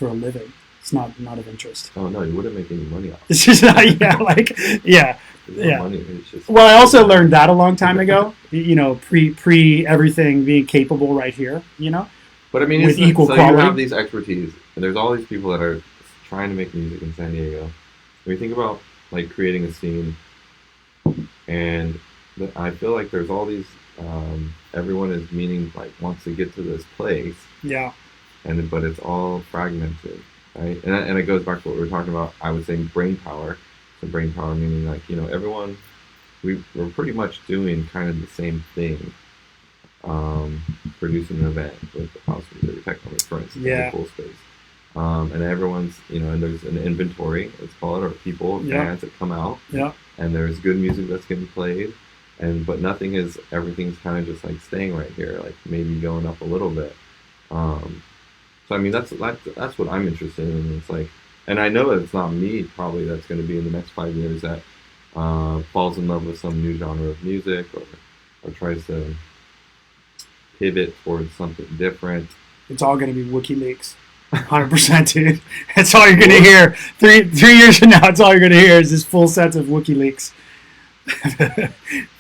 [SPEAKER 1] a living. It's not of interest.
[SPEAKER 3] Oh no, you wouldn't make any money off it.
[SPEAKER 1] It's just not, yeah.
[SPEAKER 3] Money, it's just,
[SPEAKER 1] well, I also learned that a long time ago. Pre everything being capable right here.
[SPEAKER 3] But I mean,
[SPEAKER 1] with equal quality.
[SPEAKER 3] You have these expertise, and there's all these people that are trying to make music in San Diego. When you think about like creating a scene, and I feel like there's all these. Everyone is wants to get to this place. Yeah. But it's all fragmented, right? And it goes back to what we were talking about. I would say brain power. So brain power meaning everyone, we're pretty much doing kind of the same thing. Producing an event with house music, techno, for instance, in a cool space. And everyone's, and there's an inventory, let's call it, or people, bands that come out. Yeah. And there's good music that's getting played. But everything's kind of just like staying right here, like maybe going up a little bit. So I mean that's what I'm interested in. It's like, and I know that it's not me probably that's going to be in the next 5 years that falls in love with some new genre of music or tries to pivot towards something different.
[SPEAKER 1] It's all going to be WikiLeaks. 100%, dude. That's all you're going to hear. 3 years from now, it's all you're going to hear is this full set of WikiLeaks.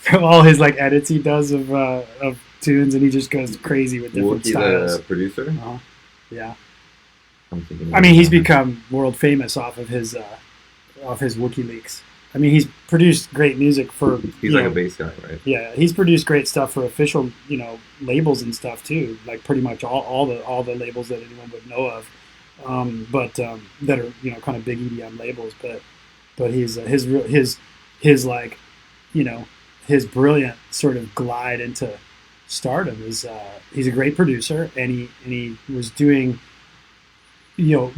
[SPEAKER 1] From all his edits he does of tunes, and he just goes crazy with different styles.
[SPEAKER 3] The producer?
[SPEAKER 1] Yeah. I mean, he's become world famous off of his WikiLeaks. I mean, he's produced great music for.
[SPEAKER 3] He's like a bass guy, right?
[SPEAKER 1] Yeah, he's produced great stuff for official, labels and stuff too. Like pretty much all the labels that anyone would know of, but that are kind of big EDM labels. But he's his brilliant sort of glide into stardom is he's a great producer, and he was doing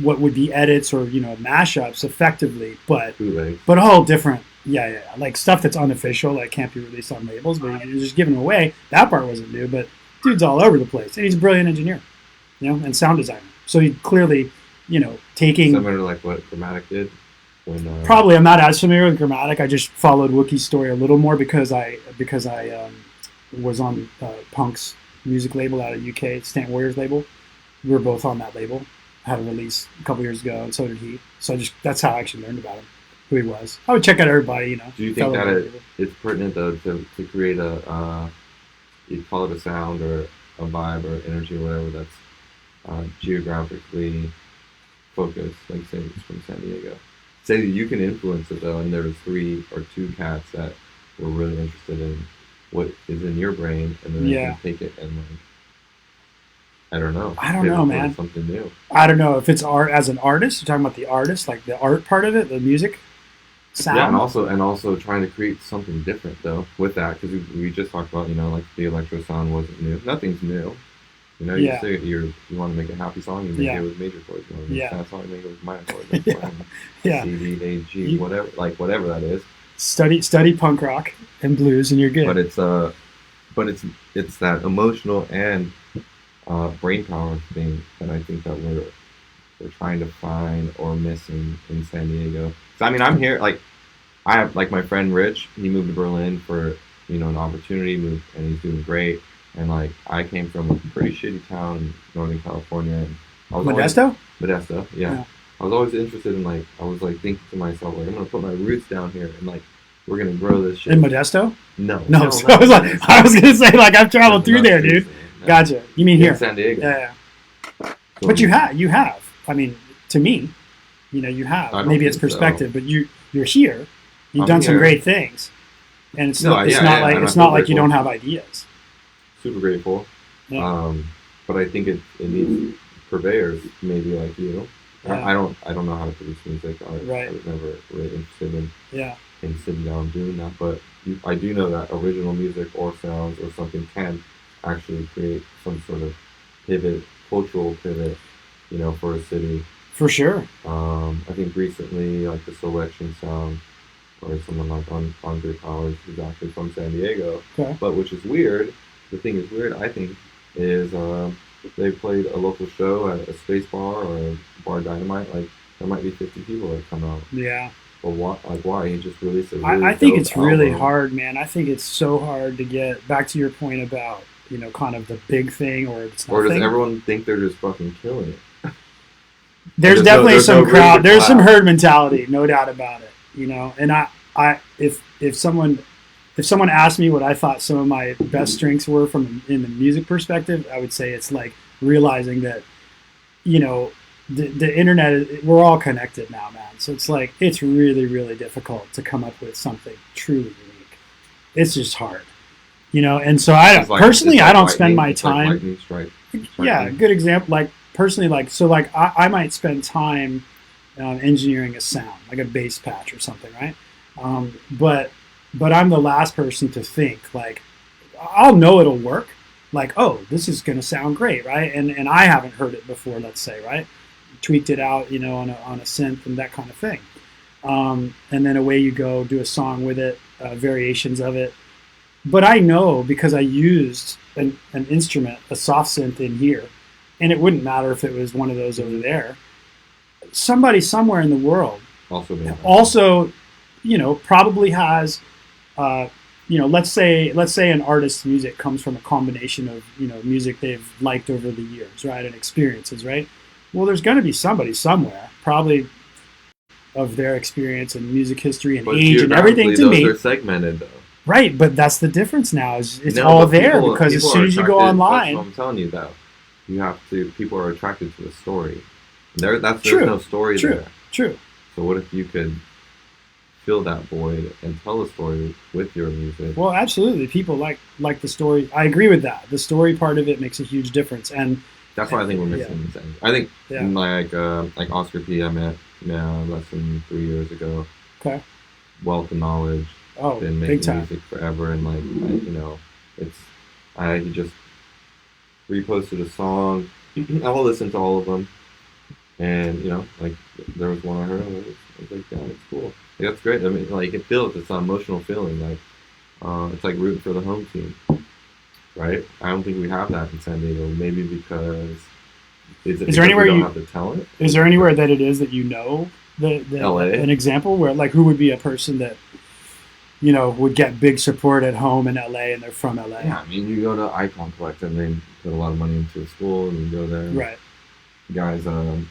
[SPEAKER 1] what would be edits or mashups effectively, but a whole different like stuff that's unofficial, like can't be released on labels, but you're just giving them away. That part wasn't new, but dude's all over the place, and he's a brilliant engineer, and sound designer. So he clearly taking
[SPEAKER 3] similar to like what Chromatic did.
[SPEAKER 1] Probably, I'm not as familiar with Chromatic. I just followed Wookie's story a little more because I was on Punk's music label out of UK, Stant Warriors label. We were both on that label. Had a release a couple years ago, and so did he. So that's how I actually learned about him, who he was. I would check out everybody,
[SPEAKER 3] Do you think that it's pertinent though to create a you call it a sound or a vibe or energy or whatever that's geographically focused, like say it's from San Diego? Say that you can influence it though, and there's 3 or 2 cats that were really interested in what is in your brain, and then they can take it and I don't know,
[SPEAKER 1] man.
[SPEAKER 3] Something new.
[SPEAKER 1] I don't know if it's art as an artist. You're talking about the artist, like the art part of it, the music, sound.
[SPEAKER 3] Yeah, and also trying to create something different though with that, because we just talked about like the electro sound wasn't new. Nothing's new. You say you want to make a happy song, you make it with major chords. You want to make a sad song, you make it with minor chords. C, D, A, G, whatever that is.
[SPEAKER 1] Study punk rock and blues, and you're good.
[SPEAKER 3] But it's that emotional and brain power thing that I think that we're trying to find or missing in San Diego. So I mean, I'm here. Like I have my friend Rich. He moved to Berlin for an opportunity, and he's doing great. And I came from a pretty shitty town in Northern California. And I was Modesto, yeah. I was always interested in I was thinking to myself I'm gonna put my roots down here and we're gonna grow this shit.
[SPEAKER 1] In Modesto?
[SPEAKER 3] No.
[SPEAKER 1] So I was gonna say I've traveled through there, dude. No. Gotcha. You mean here?
[SPEAKER 3] In San Diego.
[SPEAKER 1] Yeah. So but you have. I mean, to me, you have.
[SPEAKER 3] I don't
[SPEAKER 1] Maybe it's
[SPEAKER 3] think so.
[SPEAKER 1] perspective, but you're here. You've
[SPEAKER 3] I'm
[SPEAKER 1] done some
[SPEAKER 3] here.
[SPEAKER 1] great things, and it's
[SPEAKER 3] No,
[SPEAKER 1] not
[SPEAKER 3] yeah,
[SPEAKER 1] not
[SPEAKER 3] yeah,
[SPEAKER 1] like
[SPEAKER 3] and I
[SPEAKER 1] it's
[SPEAKER 3] feel
[SPEAKER 1] not like you
[SPEAKER 3] grateful.
[SPEAKER 1] don't have ideas.
[SPEAKER 3] Super grateful.
[SPEAKER 1] Yeah.
[SPEAKER 3] But I think it needs purveyors, maybe like you.
[SPEAKER 1] Yeah.
[SPEAKER 3] I don't know how to produce music. I
[SPEAKER 1] Right.
[SPEAKER 3] was never really interested
[SPEAKER 1] Yeah.
[SPEAKER 3] in sitting down doing that. But I do know that original music or sounds or something can actually create some sort of pivot, cultural pivot, for a city.
[SPEAKER 1] For sure.
[SPEAKER 3] I think recently, like the Selection sound, or someone like Andre Powers, who's actually from San Diego,
[SPEAKER 1] Okay.
[SPEAKER 3] but which is weird. The thing is weird, I think, is they played a local show at a space bar or a bar Dynamite. Like there might be 50 people that come out.
[SPEAKER 1] Yeah.
[SPEAKER 3] But why? He just released a really
[SPEAKER 1] I think
[SPEAKER 3] dope
[SPEAKER 1] it's really
[SPEAKER 3] album.
[SPEAKER 1] hard, man. I think it's so hard to get back to your point about kind of the big thing or it's
[SPEAKER 3] Or does
[SPEAKER 1] nothing.
[SPEAKER 3] everyone think they're just fucking killing it?
[SPEAKER 1] There's definitely
[SPEAKER 3] there's
[SPEAKER 1] some
[SPEAKER 3] no room
[SPEAKER 1] crowd.
[SPEAKER 3] to
[SPEAKER 1] There's some
[SPEAKER 3] clap.
[SPEAKER 1] herd mentality, no doubt about it. And if someone asked me what I thought some of my best strengths were in the music perspective, I would say it's like realizing that, the internet, we're all connected now, man. So it's like it's really, really difficult to come up with something truly unique. It's just hard, And so
[SPEAKER 3] It's like-
[SPEAKER 1] personally,
[SPEAKER 3] it's
[SPEAKER 1] I
[SPEAKER 3] like
[SPEAKER 1] don't spend
[SPEAKER 3] lightning-
[SPEAKER 1] my
[SPEAKER 3] it's like
[SPEAKER 1] time.
[SPEAKER 3] lightning strike.
[SPEAKER 1] Yeah, good example. Like personally, I might spend time engineering a sound, like a bass patch or something, right? But I'm the last person to think like I'll know it'll work. Like, oh, this is going to sound great, right? And I haven't heard it before, let's say, right? Tweaked it out, on a synth and that kind of thing. And then away you go, do a song with it, variations of it. But I know because I used an instrument, a soft synth in here, and it wouldn't matter if it was one of those over there. Somebody somewhere in the world also, probably has, let's say an artist's music comes from a combination of, music they've liked over the years, right, and experiences, right? Well, there's going to be somebody somewhere, probably of their experience and music history and age and everything to me.
[SPEAKER 3] Those are segmented though.
[SPEAKER 1] Right, but that's the difference now. Is it's all there because as soon as you go online,
[SPEAKER 3] that's what I'm telling you though. People are attracted to the story. There's
[SPEAKER 1] True.
[SPEAKER 3] no story there.
[SPEAKER 1] True.
[SPEAKER 3] So what if you could fill that void and tell a story with your music?
[SPEAKER 1] Well, absolutely. People like the story. I agree with that. The story part of it makes a huge difference, and
[SPEAKER 3] that's what I think we're missing.
[SPEAKER 1] Yeah.
[SPEAKER 3] I think
[SPEAKER 1] Yeah.
[SPEAKER 3] like Oscar P. I met less than 3 years ago.
[SPEAKER 1] Okay.
[SPEAKER 3] Wealth of knowledge.
[SPEAKER 1] Oh,
[SPEAKER 3] Been
[SPEAKER 1] big
[SPEAKER 3] making
[SPEAKER 1] time.
[SPEAKER 3] music forever, and he just reposted a song. I'll listen to all of them, and there was one I heard. I was like, yeah, it's cool. Like, that's great. I mean, like it feels it's an emotional feeling. Like it's like rooting for the home team, right? I don't think we have that in San Diego. Maybe because
[SPEAKER 1] is there anywhere
[SPEAKER 3] we don't
[SPEAKER 1] you
[SPEAKER 3] have the talent?
[SPEAKER 1] Is there anywhere that it is that
[SPEAKER 3] LA?
[SPEAKER 1] An example where like who would be a person that would get big support at home in LA and they're from LA?
[SPEAKER 3] Yeah, I mean, you go to Icon Collect and they put a lot of money into a school, and you go there.
[SPEAKER 1] Right.
[SPEAKER 3] Guys, Dylan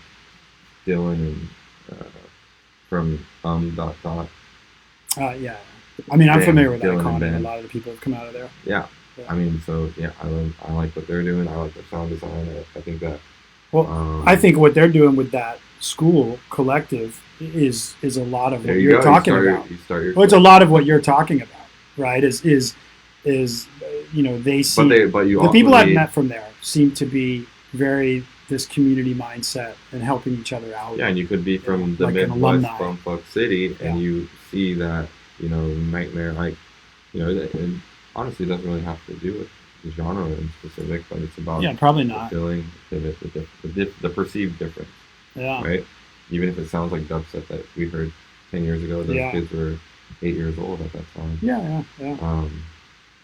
[SPEAKER 3] and from Dot.
[SPEAKER 1] Yeah. I mean, I'm
[SPEAKER 3] Ben,
[SPEAKER 1] familiar with
[SPEAKER 3] Dylan
[SPEAKER 1] Icon,
[SPEAKER 3] and
[SPEAKER 1] and a
[SPEAKER 3] Ben.
[SPEAKER 1] lot of the people have come out of there.
[SPEAKER 3] Yeah.
[SPEAKER 1] Yeah.
[SPEAKER 3] I mean, so yeah, I like what they're doing. I like their sound design. I think that.
[SPEAKER 1] Well, I think what they're doing with that school collective is a lot of what you're talking about. Well, it's a lot of what you're talking about, right? Is they see the people I've met from there seem to be very this community mindset and helping each other out.
[SPEAKER 3] Yeah, and you could be from the
[SPEAKER 1] like
[SPEAKER 3] Midwest, from Fuck City, and
[SPEAKER 1] Yeah.
[SPEAKER 3] you see that nightmare, like it honestly doesn't really have to do with the genre in specific, but it's about
[SPEAKER 1] probably not.
[SPEAKER 3] the feeling, the perceived difference.
[SPEAKER 1] Yeah.
[SPEAKER 3] Right? Even if it sounds like dubstep that we heard 10 years ago, those kids were 8 years old at that time.
[SPEAKER 1] Yeah.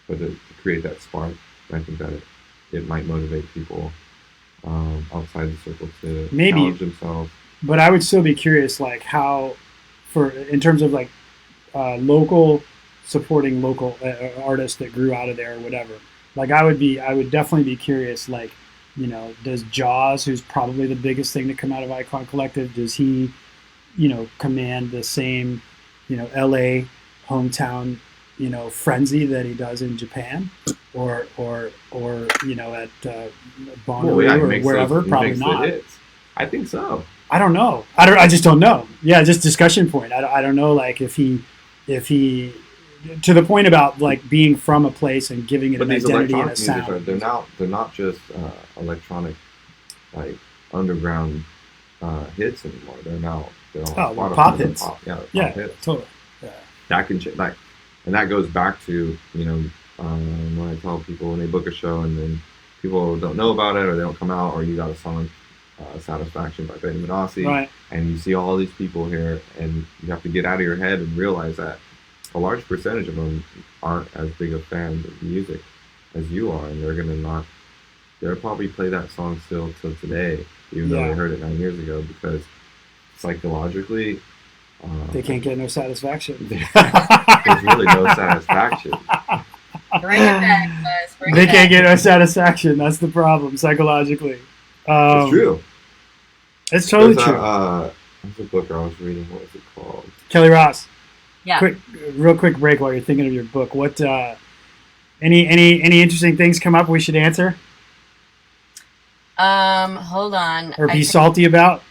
[SPEAKER 3] But to create that spark, I think that it might motivate people outside the circle to challenge themselves.
[SPEAKER 1] But I would still be curious, like how, in terms of like supporting local artists that grew out of there or whatever. Like I would definitely be curious, like, does Jaws, who's probably the biggest thing to come out of Icon Collective, does he, command the same, LA hometown, frenzy that he does in Japan, or at Bonnaroo or wherever? Probably not.
[SPEAKER 3] I think so.
[SPEAKER 1] I don't know. I just don't know. Yeah, just discussion point. I don't know. Like if he to the point about like being from a place and giving it
[SPEAKER 3] But
[SPEAKER 1] an
[SPEAKER 3] these
[SPEAKER 1] identity and
[SPEAKER 3] electronic
[SPEAKER 1] a
[SPEAKER 3] music
[SPEAKER 1] sound.
[SPEAKER 3] they're not just electronic like underground hits anymore. They're all
[SPEAKER 1] Pop hits.
[SPEAKER 3] Pop, yeah,
[SPEAKER 1] Yeah,
[SPEAKER 3] pop hits.
[SPEAKER 1] totally. Yeah.
[SPEAKER 3] That can like, and that goes back to when I tell people when they book a show and then people don't know about it or they don't come out or you got a song Satisfaction by Benny Benassi
[SPEAKER 1] Right.
[SPEAKER 3] and you see all these people here and you have to get out of your head and realize that a large percentage of them aren't as big of fans of music as you are and they'll probably play that song still till today even though they heard it 9 years ago because psychologically
[SPEAKER 1] They can't get no satisfaction.
[SPEAKER 3] there's really no satisfaction.
[SPEAKER 2] Bring it back, guys.
[SPEAKER 1] They can't get no satisfaction. That's the problem psychologically.
[SPEAKER 3] It's true.
[SPEAKER 1] It's totally
[SPEAKER 3] There's
[SPEAKER 1] true.
[SPEAKER 3] There's a book I was reading. What is it called?
[SPEAKER 1] Kelly Ross.
[SPEAKER 2] Yeah.
[SPEAKER 1] Real quick break while you're thinking of your book. What any interesting things come up we should answer
[SPEAKER 2] Hold on.
[SPEAKER 1] or be salty about?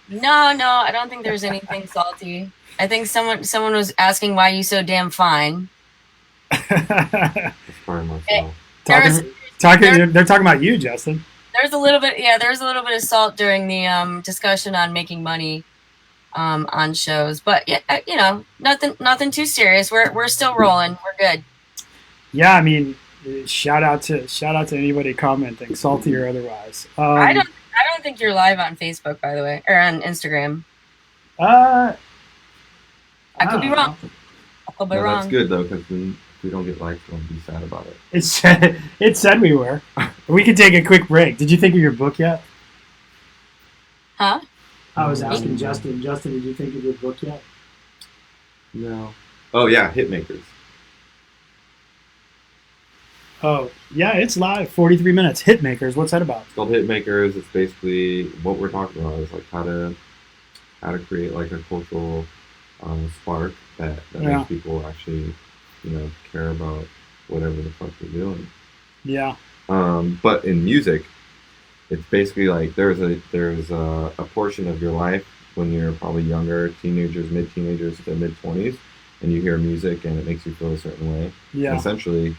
[SPEAKER 2] No, I don't think there's anything salty. I think someone was asking why you so damn fine.
[SPEAKER 3] That's probably myself.
[SPEAKER 1] They're talking about you, Justin.
[SPEAKER 2] There's a little bit of salt during the discussion on making money on shows, but yeah, nothing too serious. We're still rolling. We're good.
[SPEAKER 1] Yeah, I mean, shout out to anybody commenting, salty or otherwise.
[SPEAKER 2] I don't think you're live on Facebook, by the way, or on Instagram.
[SPEAKER 1] I
[SPEAKER 2] could be wrong. I could be wrong.
[SPEAKER 3] That's good though, because if we don't get likes, don't be sad about it.
[SPEAKER 1] It said we were. We could take a quick break. Did you think of your book yet?
[SPEAKER 2] Huh?
[SPEAKER 1] I was asking Justin. Justin, did you think of your book yet?
[SPEAKER 3] No. Oh yeah, Hitmakers.
[SPEAKER 1] Oh yeah, it's live. 43 minutes. Hitmakers. What's that about?
[SPEAKER 3] It's called Hitmakers. It's basically what we're talking about is like how to create like a cultural spark that makes people actually care about whatever the fuck they're doing.
[SPEAKER 1] Yeah.
[SPEAKER 3] But in music, it's basically like there's a portion of your life when you're probably younger, teenagers, mid-teenagers to mid-20s, and you hear music and it makes you feel a certain way.
[SPEAKER 1] Yeah.
[SPEAKER 3] And essentially,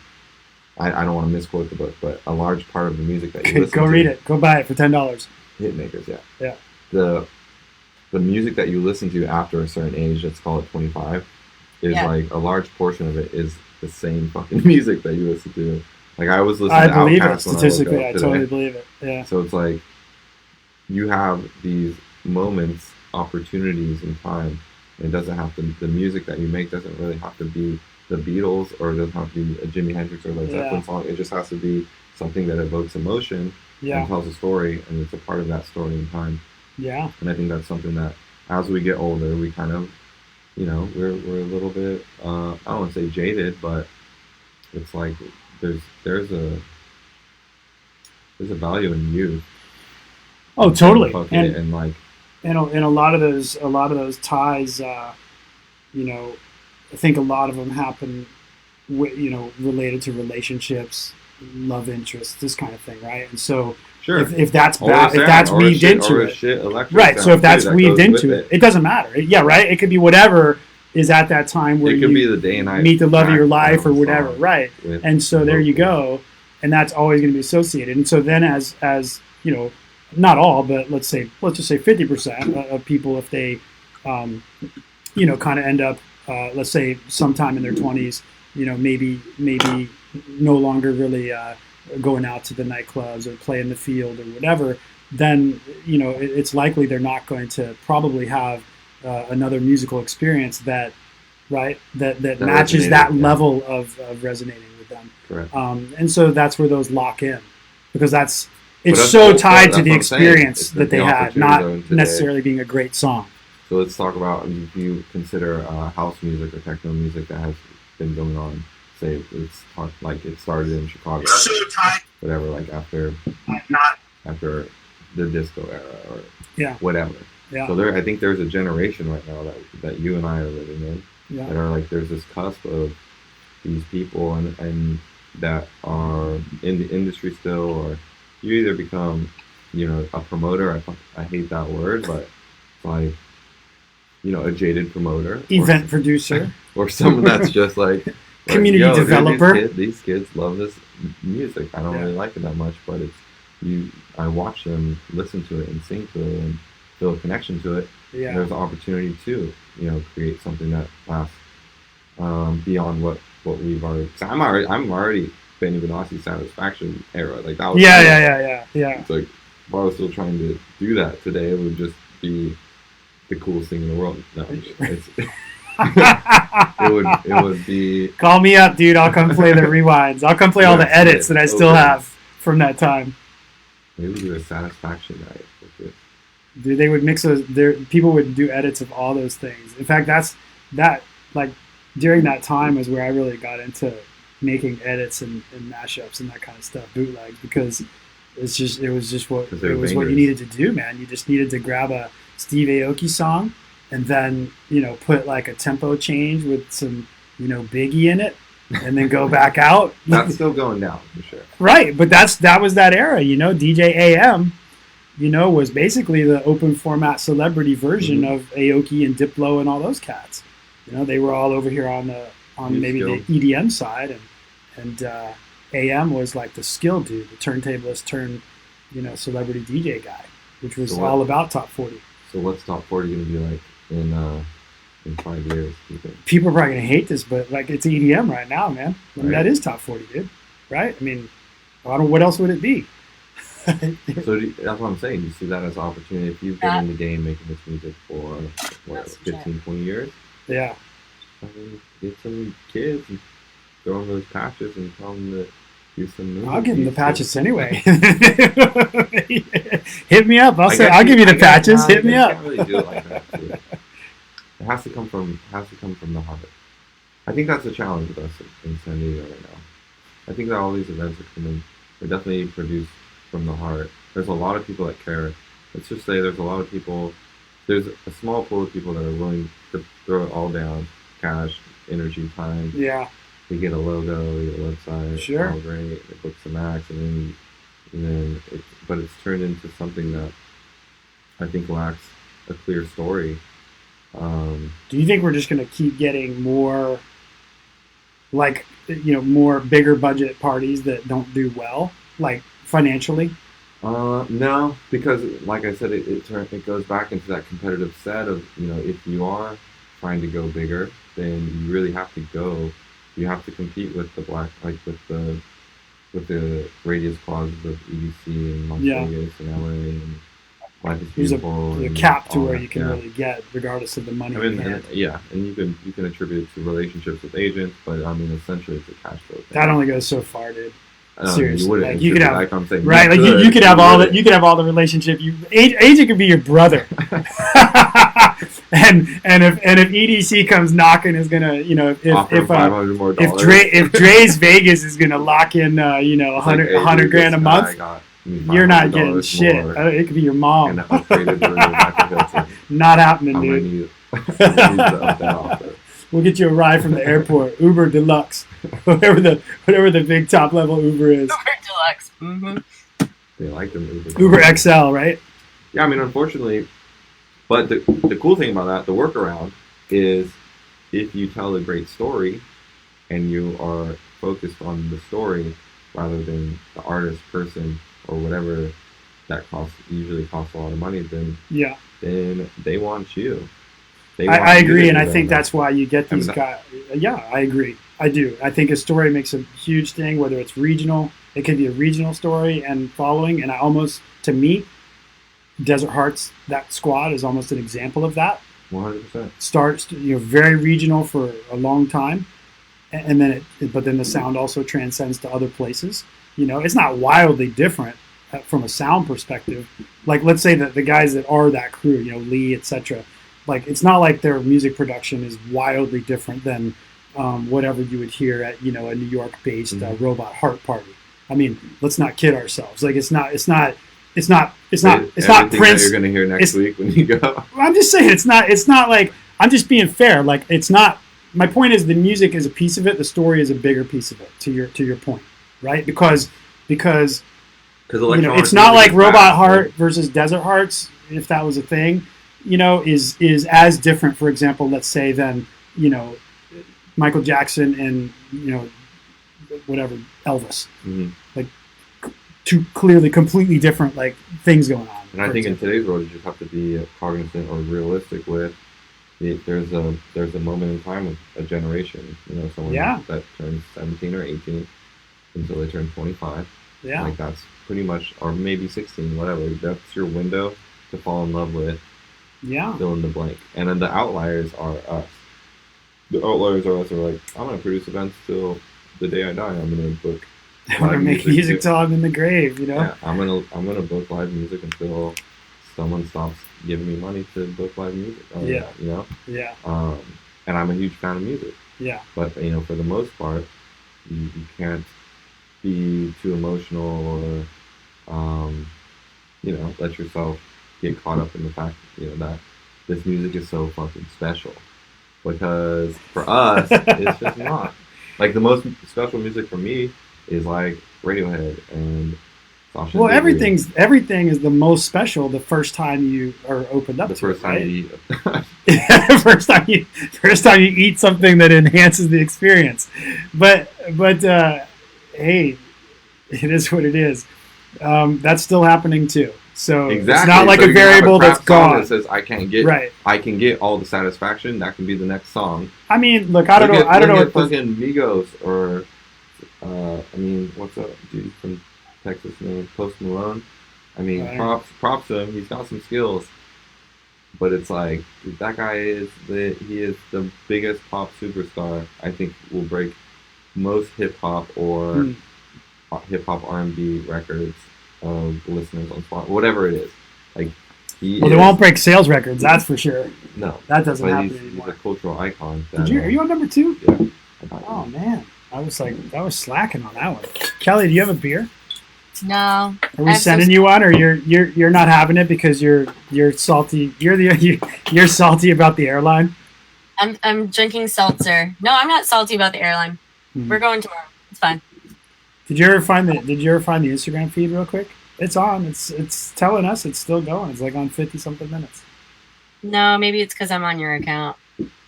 [SPEAKER 3] I don't want to misquote the book, but a large part of the music that you listen to...
[SPEAKER 1] Go read it. Go buy it for $10.
[SPEAKER 3] Hitmakers, yeah.
[SPEAKER 1] Yeah.
[SPEAKER 3] The music that you listen to after a certain age, let's call it 25, is like a large portion of it is the same fucking music that you listen to. Like I was listening to
[SPEAKER 1] believe it.
[SPEAKER 3] Outkast when
[SPEAKER 1] Statistically,
[SPEAKER 3] I woke up
[SPEAKER 1] I totally
[SPEAKER 3] today.
[SPEAKER 1] believe it. Yeah.
[SPEAKER 3] So it's like you have these moments, opportunities in time. It doesn't have to. The music that you make doesn't really have to be the Beatles or it doesn't have to be a Jimi Hendrix or Led Zeppelin song. It just has to be something that evokes emotion and tells a story, and it's a part of that story in time.
[SPEAKER 1] Yeah.
[SPEAKER 3] And I think that's something that as we get older, we kind of, we're a little bit. I don't want to say jaded, but it's like there's a value in youth.
[SPEAKER 1] Oh, totally.
[SPEAKER 3] And like,
[SPEAKER 1] and a lot of those ties, I think a lot of them happen, related to relationships, love interests, this kind of thing, right? And so,
[SPEAKER 3] sure,
[SPEAKER 1] if that's weaved into it, right? So if that's weaved into it, it doesn't matter. Yeah, right. It could be whatever is at that time where
[SPEAKER 3] it could
[SPEAKER 1] you
[SPEAKER 3] be the day and night
[SPEAKER 1] meet the love of your life or whatever, right? And so there you go, and that's always going to be associated. And so then, as not all, but let's just say 50% of people, if they, kind of end up, let's say sometime in their 20s, maybe no longer really going out to the nightclubs or play in the field or whatever, then it's likely they're not going to probably have another musical experience that matches that level of resonating with them.
[SPEAKER 3] Correct.
[SPEAKER 1] And so that's where those lock in, because it's so tied to the experience that they had, not necessarily being a great song.
[SPEAKER 3] So let's talk about if you consider house music or techno music that has been going on. Say it started in Chicago, whatever, like after the disco era or whatever.
[SPEAKER 1] Yeah.
[SPEAKER 3] So I think there's a generation right now that you and I are living in that are like there's this cusp of these people and that are in the industry still, or you either become a promoter. I hate that word, but like, a jaded promoter,
[SPEAKER 1] event producer,
[SPEAKER 3] or someone that's just like
[SPEAKER 1] community
[SPEAKER 3] yo,
[SPEAKER 1] developer.
[SPEAKER 3] Dude, these kids love this music. I don't really like it that much, but I watch them listen to it and sing to it and feel a connection to it.
[SPEAKER 1] Yeah.
[SPEAKER 3] And there's an opportunity to create something that lasts beyond what we've already. So I'm already Benny Benassi Satisfaction era. Like that was
[SPEAKER 1] yeah.
[SPEAKER 3] It's like if I was still trying to do that today, it would just be the coolest thing in the world. No, it would be.
[SPEAKER 1] Call me up, dude. I'll come play the rewinds. I'll come play all the edits that I still have from that time.
[SPEAKER 3] Maybe do a Satisfaction night.
[SPEAKER 1] Dude, they would mix those. People would do edits of all those things. In fact, like during that time was where I really got into making edits and mashups and that kind of stuff, bootlegs, because it was what you needed to do, man. You just needed to grab a Steve Aoki song and then put like a tempo change with some Biggie in it, and then go back out.
[SPEAKER 3] That's still going down for sure.
[SPEAKER 1] Right, but that was that era. DJ AM, was basically the open format celebrity version of Aoki and Diplo and all those cats. They were all over here on maybe the EDM side, and AM was like the skill dude, the turntablist turned celebrity DJ guy, which was all about top 40.
[SPEAKER 3] So what's top 40 going to be like in 5 years?
[SPEAKER 1] People are probably going to hate this, but like it's EDM right now, man. I mean,
[SPEAKER 3] right.
[SPEAKER 1] That is top 40, dude. Right? I mean, what else would it be?
[SPEAKER 3] So that's what I'm saying. You see that as an opportunity. If you've been in the game making this music for 15, 20 years,
[SPEAKER 1] yeah.
[SPEAKER 3] I mean, get some kids and throw them those patches and tell them to do some movies.
[SPEAKER 1] I'll give them the patches anyway. Hit me up. I'll give you the patches. Hit me up.
[SPEAKER 3] You can't really do it like that, too. It has to come from the heart. I think that's a challenge with us in San Diego right now. I think that all these events are coming. They're definitely produced from the heart. There's a lot of people that care. Let's just say there's a lot of people. There's a small pool of people that are willing to throw it all down. Cash, energy, time.
[SPEAKER 1] Yeah.
[SPEAKER 3] They get a logo, they get a website.
[SPEAKER 1] Sure.
[SPEAKER 3] All great. They book some acts, and then but it's turned into something that I think lacks a clear story.
[SPEAKER 1] Do you think we're just going to keep getting more, like, more bigger budget parties that don't do well, like financially?
[SPEAKER 3] No, because like I said, it goes back into that competitive set of if you are trying to go bigger, then you really have to go. You have to compete with with the radius clauses of EDC and Las Vegas and LA and Life is Beautiful.
[SPEAKER 1] There's a cap to where you can really get, regardless of the money.
[SPEAKER 3] And you can attribute it to relationships with agents, but I mean essentially it's a cash flow thing.
[SPEAKER 1] That only goes so far, dude. Seriously,
[SPEAKER 3] like you could have, like I'm saying,
[SPEAKER 1] right? Like you could have all the relationship. Agent could be your brother, and if EDC comes knocking, is gonna if Dre's Vegas is gonna lock in $100 grand a month, you're not getting shit. It could be your mom. Not happening, dude. We'll get you a ride from the airport, Uber Deluxe, whatever the big top level Uber is.
[SPEAKER 2] Uber Deluxe. Mm-hmm.
[SPEAKER 3] They like them
[SPEAKER 1] Uber XL, right?
[SPEAKER 3] Yeah, I mean, unfortunately, but the cool thing about that, the workaround is if you tell a great story and you are focused on the story rather than the artist, person, or whatever that usually costs a lot of money, then they want you.
[SPEAKER 1] I agree, and I think that's why you get these guys. Yeah, I agree. I do. I think a story makes a huge thing, whether it's regional. It could be a regional story and following, and to me, Desert Hearts, that squad is almost an example of that.
[SPEAKER 3] 100%.
[SPEAKER 1] Starts, very regional for a long time, and then but then the sound also transcends to other places. It's not wildly different from a sound perspective. Like, let's say that the guys that are that crew, Lee, etc. Like, it's not like their music production is wildly different than whatever you would hear at a New York-based Robot Heart Party. I mean, let's not kid ourselves. Like, it's not Prince.
[SPEAKER 3] That you're gonna hear next week when you go.
[SPEAKER 1] I'm just saying it's not like, I'm just being fair. Like, it's not. My point is the music is a piece of it. The story is a bigger piece of it. To your point, right? Because it's not like Robot Heart versus Desert Hearts, if that was a thing. is as different, for example, let's say, than Michael Jackson and whatever Elvis.
[SPEAKER 3] Mm-hmm.
[SPEAKER 1] Like two clearly completely different like things going on.
[SPEAKER 3] And I think in today's world, you just have to be cognizant or realistic with there's a moment in time with a generation. Someone that turns 17 or 18 until they turn 25.
[SPEAKER 1] Yeah.
[SPEAKER 3] Like that's pretty much, or maybe 16, whatever. That's your window to fall in love with.
[SPEAKER 1] Yeah.
[SPEAKER 3] Fill in the blank. And then the outliers are us. The outliers are us. Are like, I'm gonna produce events till the day I die. I'm gonna book.
[SPEAKER 1] I'm gonna make music till I'm in the grave.
[SPEAKER 3] Yeah, I'm gonna book live music until someone stops giving me money to book live music.
[SPEAKER 1] Yeah.
[SPEAKER 3] And I'm a huge fan of music.
[SPEAKER 1] Yeah.
[SPEAKER 3] But for the most part, you can't be too emotional or let yourself get caught up in the fact that this music is so fucking special, because for us it's just not. Like the most special music for me is like Radiohead and Sasha.
[SPEAKER 1] Well, everything is the most special the first time you are opened up.
[SPEAKER 3] The first time you
[SPEAKER 1] eat. first time you eat something that enhances the experience. But hey, it is what it is. That's still happening too. So
[SPEAKER 3] exactly.
[SPEAKER 1] It's not like a variable that's gone.
[SPEAKER 3] That says I can get all the satisfaction. That can be the next song.
[SPEAKER 1] I mean, look, I don't know.
[SPEAKER 3] What fucking Migos or what's up, dude from Texas named Post Malone. I mean, props to him. He's got some skills, but it's like that guy is the biggest pop superstar. I think will break most hip hop or hip hop R&B records of listeners on Spotify, whatever it is. Like they
[SPEAKER 1] won't break sales records, that's for sure.
[SPEAKER 3] No,
[SPEAKER 1] that doesn't happen anymore.
[SPEAKER 3] He's a cultural icon.
[SPEAKER 1] Are you on number 2?
[SPEAKER 3] Yeah.
[SPEAKER 1] Oh man, I was slacking on that one. Kelly, do you have a beer?
[SPEAKER 2] No.
[SPEAKER 1] Are we sending you one, or you're not having it because you're salty? You're salty about the airline.
[SPEAKER 2] I'm drinking seltzer. No, I'm not salty about the airline. Mm-hmm. We're going tomorrow. It's fine.
[SPEAKER 1] Did you ever find the Instagram feed real quick? It's on. It's telling us it's still going. It's like on 50 something minutes.
[SPEAKER 2] No, maybe it's because I'm on your account.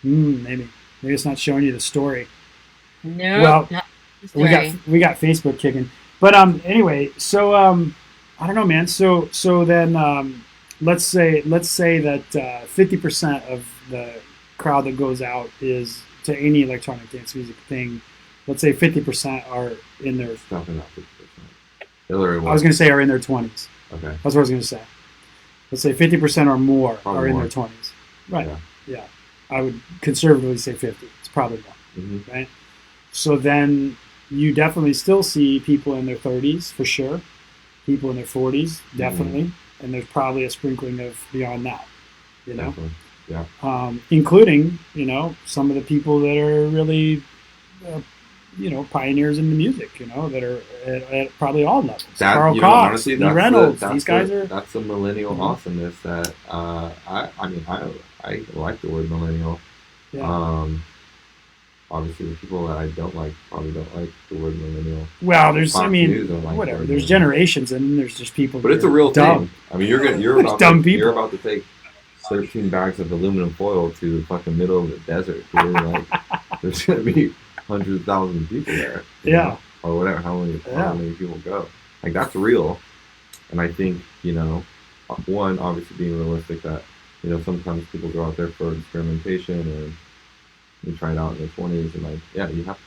[SPEAKER 1] Maybe it's not showing you the story.
[SPEAKER 2] No.
[SPEAKER 1] Well, we got Facebook kicking. But anyway, so I don't know, man. So then let's say that 50% of the crowd that goes out is to any electronic dance music thing. Let's say 50% are in their.
[SPEAKER 3] Definitely not 50%.
[SPEAKER 1] I was going to say are in their 20s.
[SPEAKER 3] Okay.
[SPEAKER 1] That's what I was going to say. Let's say 50% or more
[SPEAKER 3] probably
[SPEAKER 1] are in
[SPEAKER 3] more.
[SPEAKER 1] their 20s. Right.
[SPEAKER 3] Yeah.
[SPEAKER 1] I would conservatively say 50. It's probably more.
[SPEAKER 3] Mm-hmm.
[SPEAKER 1] Right. So then you definitely still see people in their 30s for sure. People in their 40s definitely, and there's probably a sprinkling of beyond that.
[SPEAKER 3] Definitely. Yeah.
[SPEAKER 1] Including some of the people that are really. Pioneers in the music, that are at probably all levels. Carl Cox,
[SPEAKER 3] honestly,
[SPEAKER 1] Lee Reynolds, these guys are.
[SPEAKER 3] That's the millennial awesomeness that I like the word millennial.
[SPEAKER 1] Yeah.
[SPEAKER 3] Obviously, the people that I don't like probably don't like the word millennial.
[SPEAKER 1] Well, there's,
[SPEAKER 3] like
[SPEAKER 1] whatever. There's generations, and then there's just people.
[SPEAKER 3] But it's a real thing. I mean, you're about to take 13 bags of aluminum foil to the fucking middle of the desert. Like, there's gonna be hundreds of thousands of people there. Or whatever, how many people go. Like, that's real. And I think, one, obviously being realistic that, sometimes people go out there for experimentation and you try it out in their 20s and you have,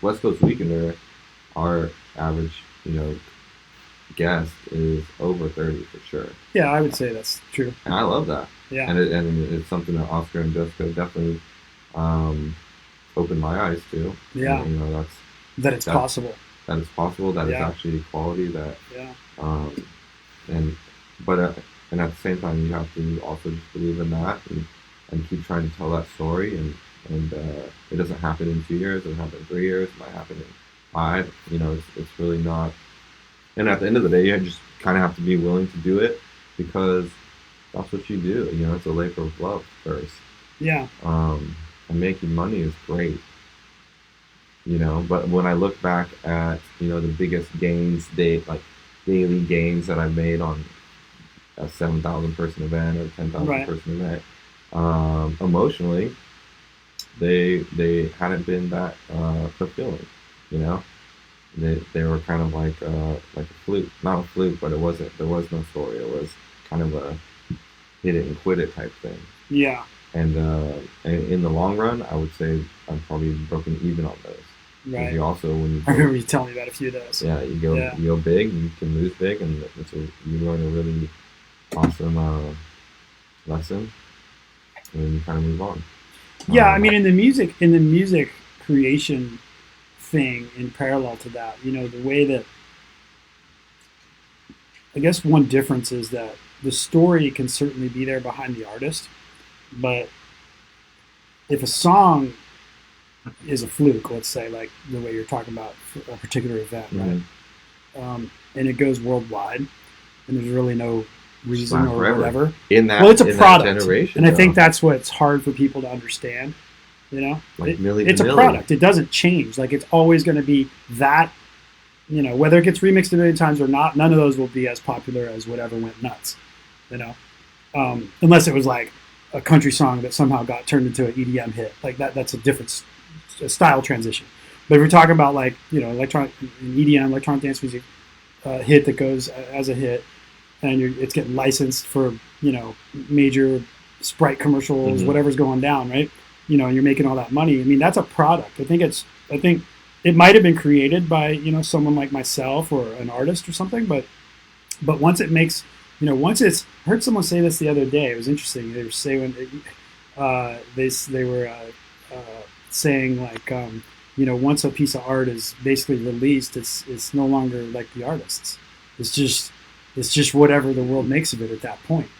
[SPEAKER 3] West Coast Weekender, our average, guest is over 30 for sure.
[SPEAKER 1] Yeah, I would say that's true.
[SPEAKER 3] And I love that.
[SPEAKER 1] Yeah.
[SPEAKER 3] And it's something that Oscar and Jessica definitely, opened my eyes to.
[SPEAKER 1] Yeah.
[SPEAKER 3] And,
[SPEAKER 1] that it's possible.
[SPEAKER 3] That it's possible. That it's actually equality. That.
[SPEAKER 1] Yeah.
[SPEAKER 3] And at the same time, you have to also just believe in that and keep trying to tell that story. And it doesn't happen in 2 years. It doesn't happen in 3 years. It might happen in 5. It's really not. And at the end of the day, you just kind of have to be willing to do it because that's what you do. It's a labor of love first.
[SPEAKER 1] Yeah.
[SPEAKER 3] And making money is great, but when I look back at, the biggest gains, daily gains that I've made on a 7,000 person event or 10,000
[SPEAKER 1] Right.
[SPEAKER 3] person event. Emotionally, they hadn't been that fulfilling, you know. They were kind of like a fluke, not a fluke, but it wasn't. There was no story. It was kind of a hit it and quit it type thing.
[SPEAKER 1] Yeah.
[SPEAKER 3] And in the long run, I would say I'm probably broken even on those.
[SPEAKER 1] Right.
[SPEAKER 3] You also, when you
[SPEAKER 1] I remember you telling me about a few of those.
[SPEAKER 3] yeah, you go big, you can lose big, and you learn a really awesome lesson, and then you kind of move on.
[SPEAKER 1] Yeah, I mean, in the music creation thing, in parallel to that, you know, the way that I guess one difference is that the story can certainly be there behind the artist, but if a song is a fluke, let's say, like the way you're talking about for a particular event, right? And it goes worldwide, and there's really no reason or
[SPEAKER 3] forever.
[SPEAKER 1] whatever.
[SPEAKER 3] Well,
[SPEAKER 1] it's a product,
[SPEAKER 3] generation,
[SPEAKER 1] and I think that's what's hard for people to understand. You know,
[SPEAKER 3] like
[SPEAKER 1] it's a product. It doesn't change. Like it's always going to be that. You know, whether it gets remixed a million times or not, none of those will be as popular as whatever went nuts. You know, unless it was like a country song that somehow got turned into an EDM hit. Like that's a different style transition. But if we're talking about like, you know, electronic EDM, electronic dance music hit that goes as a hit, and it's getting licensed for, you know, major Sprite commercials, whatever's going down, right? You know, and you're making all that money. I mean, that's a product. I think it might have been created by, you know, someone like myself or an artist or something, but once it makes, you know, once it's, I heard someone say this the other day. It was interesting. They were saying they were saying like, you know, once a piece of art is basically released, it's no longer like the artist's. It's just whatever the world makes of it at that point,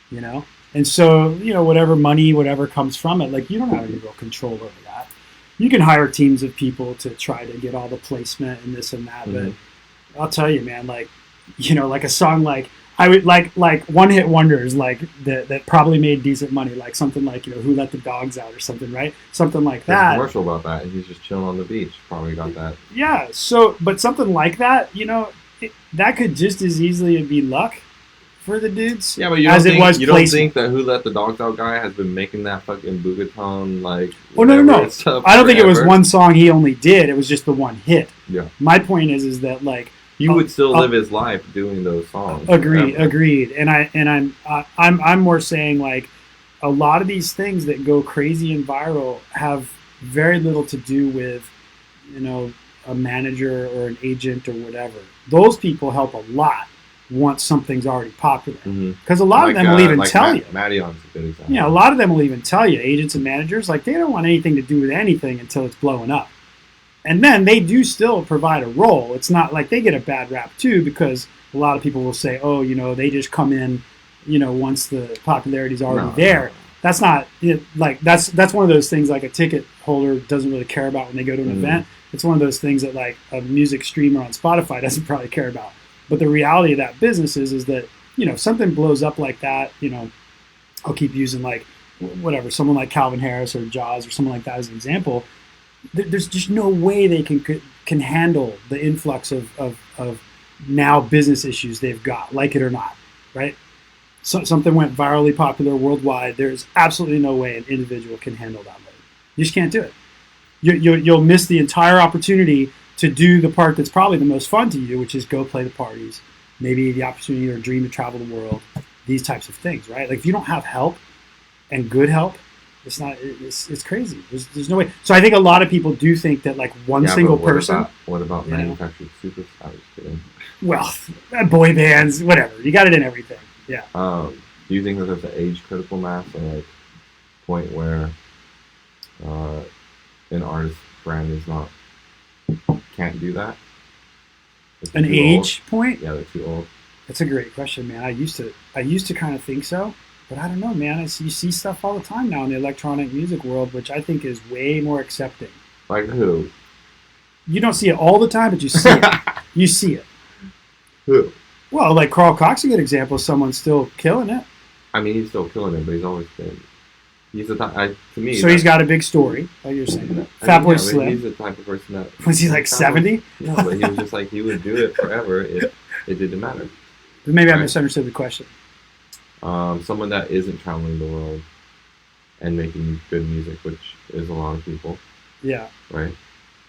[SPEAKER 1] you know. And so, you know, whatever money, whatever comes from it, like you don't have any real control over that. You can hire teams of people to try to get all the placement and this and that, but I'll tell you, man, like, you know, like a song like I would like one hit wonders like that probably made decent money, like something like, you know, Who Let the Dogs Out or something, right? Something like that.
[SPEAKER 3] There's a commercial about that, and he's just chilling on the beach. Probably got that.
[SPEAKER 1] Yeah. So, but something like that, you know, that could just as easily be luck for the dudes.
[SPEAKER 3] Yeah, but you don't think that Who Let the Dogs Out guy has been making that fucking boogaton like?
[SPEAKER 1] Oh no. I don't think it was one song he only did. It was just the one hit.
[SPEAKER 3] Yeah.
[SPEAKER 1] My point is that like
[SPEAKER 3] he would still live his life doing those songs.
[SPEAKER 1] Agreed. And I'm more saying like a lot of these things that go crazy and viral have very little to do with, you know, a manager or an agent or whatever. Those people help a lot once something's already popular, because a lot of them will even tell you.
[SPEAKER 3] Madion's a good example.
[SPEAKER 1] You know, a lot of them will even tell you, agents and managers, like they don't want anything to do with anything until it's blowing up. And then they do still provide a role. It's not like they get a bad rap too, because a lot of people will say, oh, you know, they just come in, you know, once the popularity's already there. No. That's not, you know, like that's one of those things like a ticket holder doesn't really care about when they go to an event. It's one of those things that like a music streamer on Spotify doesn't probably care about. But the reality of that business is that, you know, if something blows up like that, you know, I'll keep using like whatever, someone like Calvin Harris or Jaws or someone like that as an example. There's just no way they can handle the influx of now business issues they've got, like it or not, right? So, something went virally popular worldwide. There's absolutely no way an individual can handle that load. You just can't do it. You'll miss the entire opportunity to do the part that's probably the most fun to you, which is go play the parties, maybe the opportunity or dream to travel the world, these types of things, right? Like if you don't have help and good help, it's crazy. There's no way. So I think a lot of people do think that like one single person.
[SPEAKER 3] What about manufactured superstars? I was kidding.
[SPEAKER 1] Well, boy bands, whatever. You got it in everything. Yeah.
[SPEAKER 3] Do you think that there's an age critical mass or like point where an artist brand is not can't do that?
[SPEAKER 1] An age point?
[SPEAKER 3] Yeah, they're too old.
[SPEAKER 1] That's a great question, man. I used to kind of think so, but I don't know, man. You see stuff all the time now in the electronic music world, which I think is way more accepting.
[SPEAKER 3] Like who?
[SPEAKER 1] You don't see it all the time, but you see it. You see it.
[SPEAKER 3] Who?
[SPEAKER 1] Well, like Carl Cox's a good example of someone still killing it.
[SPEAKER 3] I mean, he's still killing it, but he's always been. He's the type, to me.
[SPEAKER 1] So he's got a big story, like you're saying. Fatboy Slim.
[SPEAKER 3] He's the type of person that.
[SPEAKER 1] Was he like 70?
[SPEAKER 3] No, but he was just like, he would do it forever if it didn't matter.
[SPEAKER 1] But maybe I misunderstood the question.
[SPEAKER 3] Someone that isn't traveling the world and making good music, which is a lot of people,
[SPEAKER 1] Yeah.
[SPEAKER 3] right?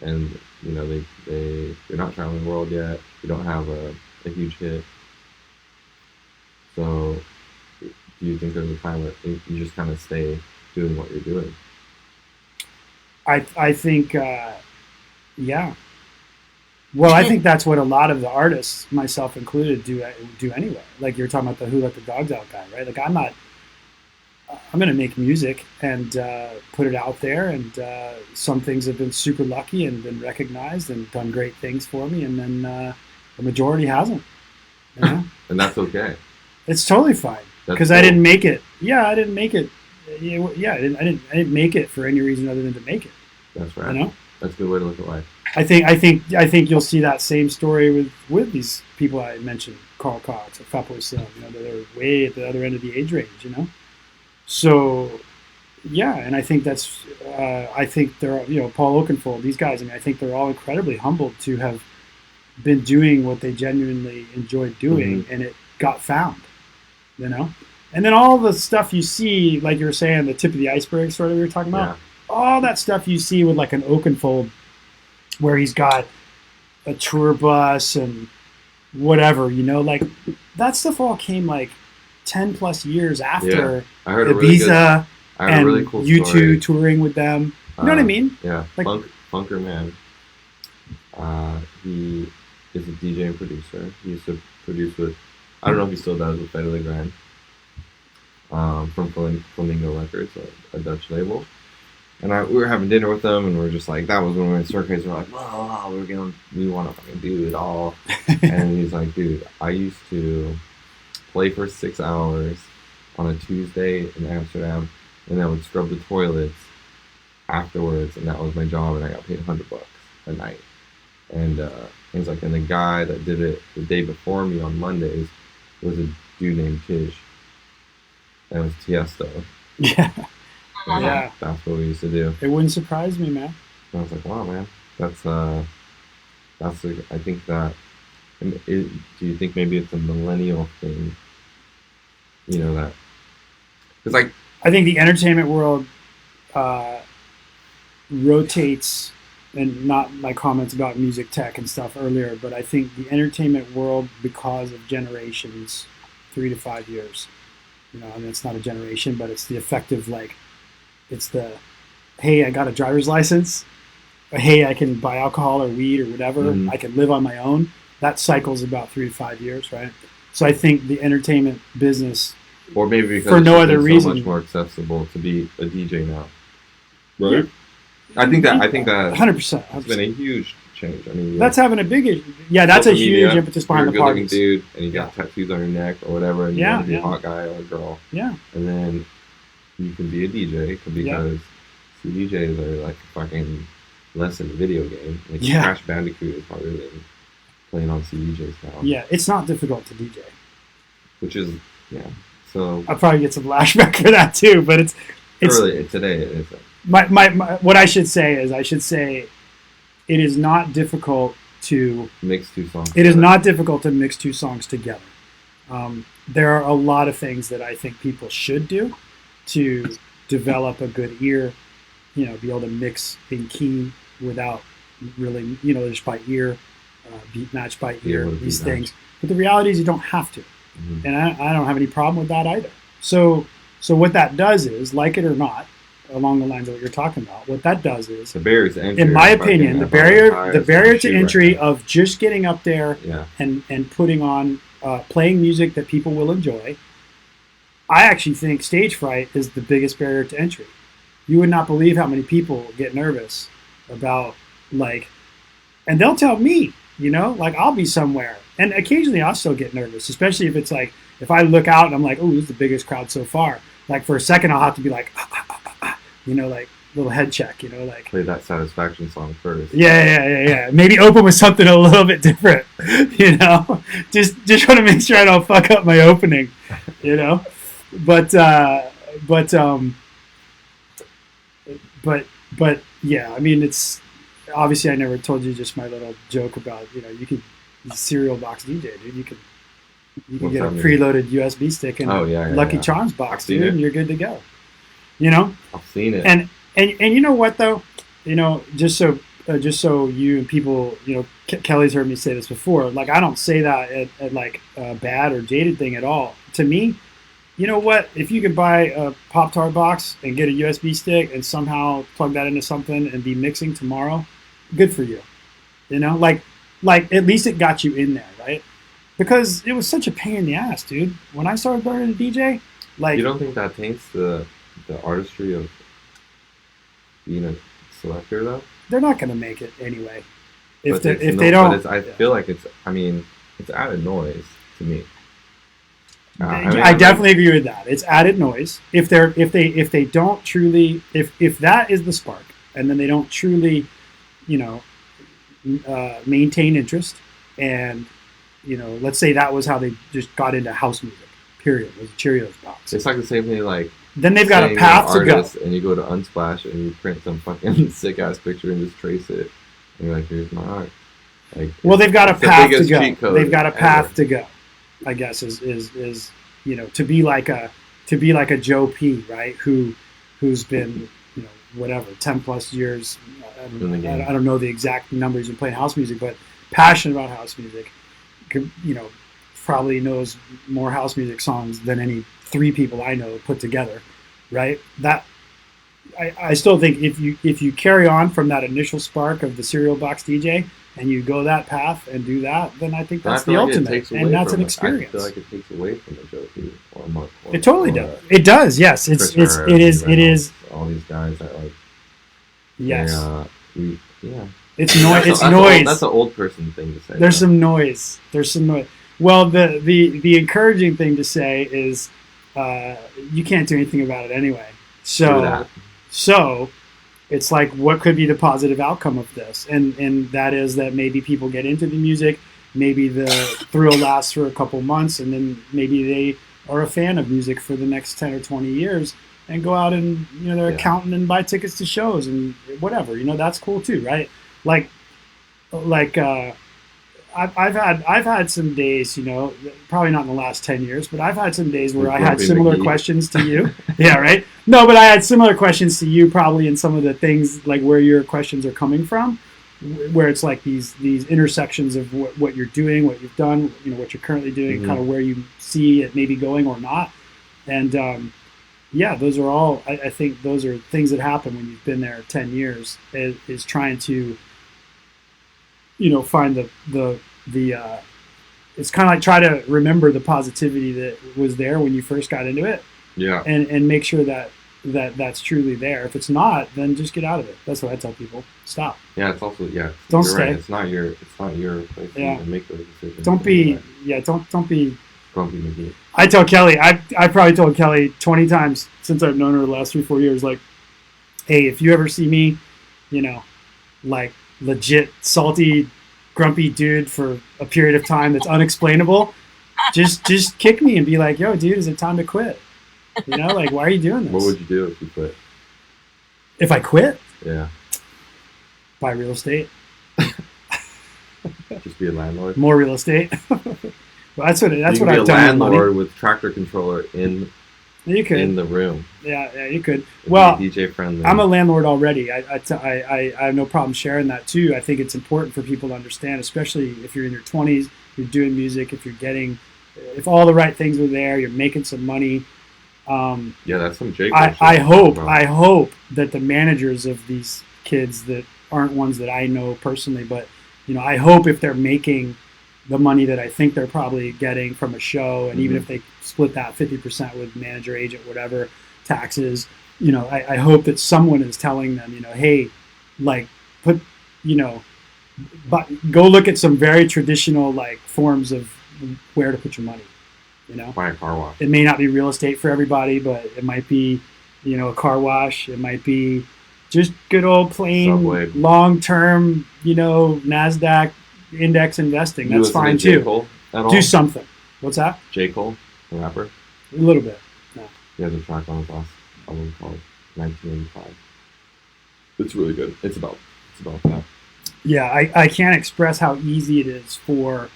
[SPEAKER 3] And they're not traveling the world yet. You don't have a huge hit. So, do you think there's a time where you just kind of stay doing what you're doing?
[SPEAKER 1] I think, yeah. Well, I think that's what a lot of the artists, myself included, do anyway. Like you're talking about the Who Let the Dogs Out guy, right? Like I'm going to make music and put it out there, and some things have been super lucky and been recognized and done great things for me, and then the majority hasn't. You know?
[SPEAKER 3] And that's okay.
[SPEAKER 1] It's totally fine because
[SPEAKER 3] cool.
[SPEAKER 1] I didn't make it. Yeah, I didn't make it. Yeah, I didn't make it for any reason other than to make it.
[SPEAKER 3] That's right.
[SPEAKER 1] You know,
[SPEAKER 3] that's a good way to look at life.
[SPEAKER 1] I think you'll see that same story with these people I mentioned, Carl Cox or Fatboy Slim. You know, they're way at the other end of the age range. You know, so yeah, and I think that's I think they're Paul Oakenfold, these guys. I mean, I think they're all incredibly humbled to have been doing what they genuinely enjoyed doing, and it got found. You know, and then all the stuff you see, like you were saying, the tip of the iceberg sort of we were talking about. Yeah. All that stuff you see with like an Oakenfold, where he's got a tour bus and whatever, like that stuff all came like 10 plus years after
[SPEAKER 3] I heard
[SPEAKER 1] Ibiza and
[SPEAKER 3] really cool
[SPEAKER 1] U2
[SPEAKER 3] story.
[SPEAKER 1] Touring with them. You know what I mean?
[SPEAKER 3] Yeah.
[SPEAKER 1] Like,
[SPEAKER 3] Funker Man. He is a DJ and producer. He used to produce with, I don't know if he still does, with Fede Legrand, from Flamingo Records, a Dutch label. And we were having dinner with them, and we were just like, that was when we were in Circus. We were like, whoa, we want to fucking do it all. And he's like, dude, I used to play for 6 hours on a Tuesday in Amsterdam, and I would scrub the toilets afterwards, and that was my job, and I got paid $100 a night. And he's like, and the guy that did it the day before me on Mondays was a dude named Kish, and it was Tiesto.
[SPEAKER 1] Yeah.
[SPEAKER 3] Yeah, that's what we used to do.
[SPEAKER 1] It wouldn't surprise me, man.
[SPEAKER 3] And I was like, wow, man, I think that. Do you think maybe it's a millennial thing? That because like
[SPEAKER 1] I think the entertainment world rotates, and not my comments about music tech and stuff earlier, but I think the entertainment world, because of generations, 3 to 5 years. I mean, it's not a generation, but it's the effective it's the, hey, I got a driver's license. Or, hey, I can buy alcohol or weed or whatever. Mm-hmm. I can live on my own. That cycle's about 3 to 5 years, right? So I think the entertainment business,
[SPEAKER 3] or maybe because
[SPEAKER 1] for no other reason,
[SPEAKER 3] so much more accessible to be a DJ now, right? Yeah. I think that
[SPEAKER 1] 100%.
[SPEAKER 3] It's been a huge change. I mean,
[SPEAKER 1] that's having a big, that's a huge impetus behind the parties.
[SPEAKER 3] You're a good-looking dude, and you got tattoos on your neck or whatever, and you want to be a hot guy or a girl.
[SPEAKER 1] Yeah.
[SPEAKER 3] And then you can be a DJ because DJs are like fucking less than a video game. Like Crash Bandicoot is harder than playing on CDJs now. Yeah, it's not difficult to DJ. Which is, so... I'll probably get some flashback for that too, but it's really, today it is. My what I should say is, it is not difficult to... mix two songs. It is not difficult to mix two songs together. There are a lot of things that I think people should do to develop a good ear, be able to mix in key without really, just by ear, beat match by ear, these things. But the reality is you don't have to. Mm-hmm. And I don't have any problem with that either. So what that does is, like it or not, along the lines of what you're talking about, what that does is, the barriers to entry, in my opinion, the barrier to entry of just getting up there and putting on, playing music that people will enjoy. I actually think stage fright is the biggest barrier to entry. You would not believe how many people get nervous about, and they'll tell me, I'll be somewhere. And occasionally I'll still get nervous, especially if it's if I look out and I'm like, oh, this is the biggest crowd so far. For a second, I'll have to be little head check, play that Satisfaction song first. Yeah. Maybe open with something a little bit different, just trying to make sure I don't fuck up my opening, But yeah, I mean, it's obviously, I never told you just my little joke about, you could cereal box DJ, dude.
[SPEAKER 1] You can
[SPEAKER 3] What's
[SPEAKER 1] get a
[SPEAKER 3] that mean?
[SPEAKER 1] preloaded USB stick and Lucky Charms box,
[SPEAKER 3] I've seen
[SPEAKER 1] dude,
[SPEAKER 3] it.
[SPEAKER 1] and you're good to go. You know,
[SPEAKER 3] I've seen it.
[SPEAKER 1] and you know what though, you know, just so you and people, you know, Kelly's heard me say this before. Like, I don't say that at like a bad or jaded thing at all. To me, you know what? If you can buy a Pop-Tart box and get a USB stick and somehow plug that into something and be mixing tomorrow, good for you. You know, like at least it got you in there, right? Because it was such a pain in the ass, dude. When I started learning to DJ, like,
[SPEAKER 3] You don't think that taints the artistry of being a selector, though?
[SPEAKER 1] they're not going to make it anyway. If
[SPEAKER 3] But
[SPEAKER 1] they
[SPEAKER 3] it's
[SPEAKER 1] if
[SPEAKER 3] no-
[SPEAKER 1] they don't,
[SPEAKER 3] but it's, I feel like it's. I mean, it's added noise to me.
[SPEAKER 1] I definitely agree with that. It's added noise. If they don't truly, if that is the spark, and then they don't truly, you know, maintain interest, and you know, let's say that was how they just got into house music. Period. It was a Cheerios box.
[SPEAKER 3] It's like the same thing, like
[SPEAKER 1] Then they've got a
[SPEAKER 3] saying
[SPEAKER 1] path
[SPEAKER 3] you're
[SPEAKER 1] to
[SPEAKER 3] an
[SPEAKER 1] go.
[SPEAKER 3] artist and you go to Unsplash and you print some fucking sick ass picture and just trace it, and you're like, here's my art. Like,
[SPEAKER 1] Well, they've got a
[SPEAKER 3] it's the
[SPEAKER 1] path to
[SPEAKER 3] biggest
[SPEAKER 1] go.
[SPEAKER 3] cheat code
[SPEAKER 1] They've got a path
[SPEAKER 3] ever.
[SPEAKER 1] to go. I guess is you know, to be like a Joe P, right? Who's been, you know, whatever 10+ years.
[SPEAKER 3] In the game.
[SPEAKER 1] I don't know the exact numbers in playing house music, but passionate about house music. You know, probably knows more house music songs than any 3 people I know put together, right? That I still think if you carry on from that initial spark of the cereal box DJ and you go that path and do that, then I think
[SPEAKER 3] But I
[SPEAKER 1] that's
[SPEAKER 3] feel
[SPEAKER 1] the
[SPEAKER 3] like it
[SPEAKER 1] ultimate,
[SPEAKER 3] takes away
[SPEAKER 1] and that's
[SPEAKER 3] from
[SPEAKER 1] an
[SPEAKER 3] it.
[SPEAKER 1] experience.
[SPEAKER 3] I feel like it takes away from the Joe P or Mark.
[SPEAKER 1] It totally
[SPEAKER 3] or,
[SPEAKER 1] does. It does. Yes,
[SPEAKER 3] Chris
[SPEAKER 1] it
[SPEAKER 3] Herrera,
[SPEAKER 1] is. It
[SPEAKER 3] Reynolds,
[SPEAKER 1] is.
[SPEAKER 3] all these guys that like.
[SPEAKER 1] Yes,
[SPEAKER 3] Yeah.
[SPEAKER 1] it's noise. It's
[SPEAKER 3] That's
[SPEAKER 1] noise.
[SPEAKER 3] That's an old person thing to say.
[SPEAKER 1] There's
[SPEAKER 3] though.
[SPEAKER 1] some noise. There's some noise. Well, the encouraging thing to say is you can't do anything about it anyway.
[SPEAKER 3] True that.
[SPEAKER 1] So it's like, what could be the positive outcome of this? And that is that maybe people get into the music, maybe the thrill lasts for a couple months, and then maybe they are a fan of music for the next 10 or 20 years and go out and, you know, they're
[SPEAKER 3] Yeah.
[SPEAKER 1] accounting and buy tickets to shows and whatever. You know, that's cool too, right? Like I've had some days, you know, probably not in the last 10 years, but I've had some days where I had
[SPEAKER 3] Grumpy
[SPEAKER 1] similar
[SPEAKER 3] McGee.
[SPEAKER 1] questions to you. Yeah, right? No, but I had similar questions to you probably in some of the things, like where your questions are coming from, where it's like these intersections of what you're doing, what you've done, you know, what you're currently doing,
[SPEAKER 3] Mhm.
[SPEAKER 1] kind of where you see it maybe going or not. And yeah, those are all, I think those are things that happen when you've been there 10 years, is trying to, you know, find the it's kind of like try to remember the positivity that was there when you first got into it,
[SPEAKER 3] Yeah.
[SPEAKER 1] and make sure that's truly there. If it's not, then just get out of it. That's what I tell people. Stop.
[SPEAKER 3] Yeah. It's also
[SPEAKER 1] Don't
[SPEAKER 3] you're
[SPEAKER 1] stay.
[SPEAKER 3] Right. It's not your place
[SPEAKER 1] Yeah.
[SPEAKER 3] to make those decisions.
[SPEAKER 1] Don't be don't be.
[SPEAKER 3] Grumpy McGee.
[SPEAKER 1] I tell Kelly. I probably told Kelly 20 times since I've known her the last 3-4 years. Like, hey, if you ever see me, you know, like legit salty, grumpy dude for a period of time that's unexplainable, just kick me and be like, yo, dude, is it time to quit? You know, like, why are you doing this?
[SPEAKER 3] What would you do if you quit?
[SPEAKER 1] If I quit,
[SPEAKER 3] Yeah.
[SPEAKER 1] buy real estate,
[SPEAKER 3] Just be a landlord.
[SPEAKER 1] more real estate. Well, that's what
[SPEAKER 3] you
[SPEAKER 1] I've
[SPEAKER 3] can
[SPEAKER 1] done
[SPEAKER 3] be a
[SPEAKER 1] with money.
[SPEAKER 3] landlord with tractor controller in
[SPEAKER 1] You could,
[SPEAKER 3] the room.
[SPEAKER 1] yeah, you could.
[SPEAKER 3] It'd
[SPEAKER 1] Well,
[SPEAKER 3] be DJ friendly.
[SPEAKER 1] I'm a landlord already. I have no problem sharing that too. I think it's important for people to understand, especially if you're in your 20s, you're doing music, if all the right things are there, you're making some money.
[SPEAKER 3] Yeah, that's some Jake.
[SPEAKER 1] I hope that the managers of these kids that aren't ones that I know personally, but you know, I hope if they're making the money that I think they're probably getting from a show, and even if they split that 50% with manager, agent, whatever, taxes, you know, I hope that someone is telling them, you know, hey, like, put, you know, but go look at some very traditional like forms of where to put your money. You know,
[SPEAKER 3] buy a car wash.
[SPEAKER 1] it may not be real estate for everybody, but it might be, you know, a car wash. It might be just good old plain
[SPEAKER 3] Subway.
[SPEAKER 1] long-term, you know, NASDAQ index investing.
[SPEAKER 3] You
[SPEAKER 1] That's
[SPEAKER 3] listen to
[SPEAKER 1] fine
[SPEAKER 3] J.
[SPEAKER 1] too.
[SPEAKER 3] Cole at all?
[SPEAKER 1] Do something. What's that?
[SPEAKER 3] J. Cole, the rapper.
[SPEAKER 1] A little bit.
[SPEAKER 3] He has a track on his last album called 1985. It's really good. It's about that.
[SPEAKER 1] Yeah, I can't express how easy it is for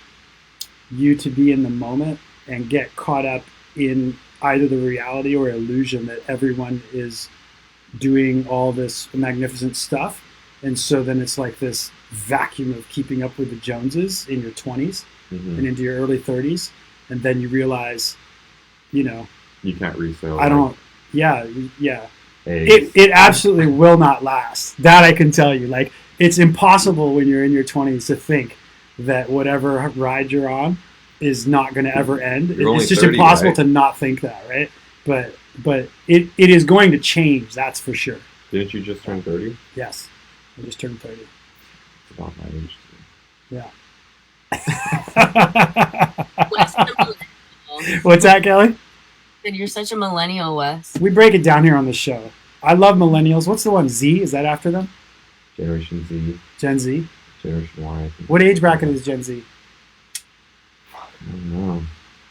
[SPEAKER 1] you to be in the moment and get caught up in either the reality or illusion that everyone is doing all this magnificent stuff. And so then it's like this vacuum of keeping up with the Joneses in your 20s and into your early 30s. And then you realize, you
[SPEAKER 3] can't resell.
[SPEAKER 1] I don't, yeah. It absolutely will not last. That I can tell you. Like, it's impossible when you're in your 20s to think that whatever ride you're on is not going to ever end. It's just
[SPEAKER 3] 30,
[SPEAKER 1] impossible
[SPEAKER 3] right?
[SPEAKER 1] to not think that, right? But it is going to change, that's for sure.
[SPEAKER 3] Didn't you just turn 30?
[SPEAKER 1] Yes. I just turned 30.
[SPEAKER 3] It's about my age.
[SPEAKER 1] Yeah.
[SPEAKER 2] Wes, you're a millennial.
[SPEAKER 1] What's that, Kelly?
[SPEAKER 2] You're such a millennial, Wes.
[SPEAKER 1] We break it down here on the show. I love millennials. What's the one? Z? Is that after them?
[SPEAKER 3] Generation Z.
[SPEAKER 1] Gen Z?
[SPEAKER 3] Generation Y. I think.
[SPEAKER 1] What age bracket is Gen Z?
[SPEAKER 3] I don't know.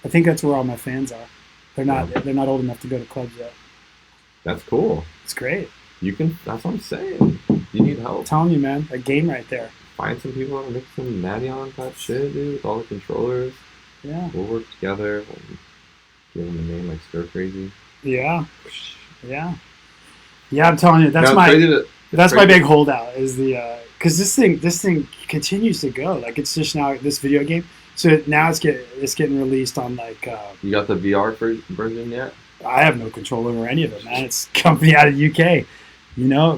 [SPEAKER 1] I think that's where all my fans are. They're not old enough to go to clubs yet.
[SPEAKER 3] That's cool.
[SPEAKER 1] It's great.
[SPEAKER 3] You can. That's what I'm saying. You need help.
[SPEAKER 1] I'm telling you, man. A game right there.
[SPEAKER 3] Find some people to make some Natty on type shit, dude. With all the controllers.
[SPEAKER 1] Yeah.
[SPEAKER 3] We'll work together. We'll give them a name like Stir Crazy.
[SPEAKER 1] Yeah. Yeah. Yeah, I'm telling you, that's
[SPEAKER 3] No,
[SPEAKER 1] my
[SPEAKER 3] it's
[SPEAKER 1] my
[SPEAKER 3] crazy.
[SPEAKER 1] big holdout is the because this thing continues to go. Like, it's just now this video game. So now it's getting released on like
[SPEAKER 3] You got the VR version yet?
[SPEAKER 1] I have no control over any of it, man. It's a company out of UK,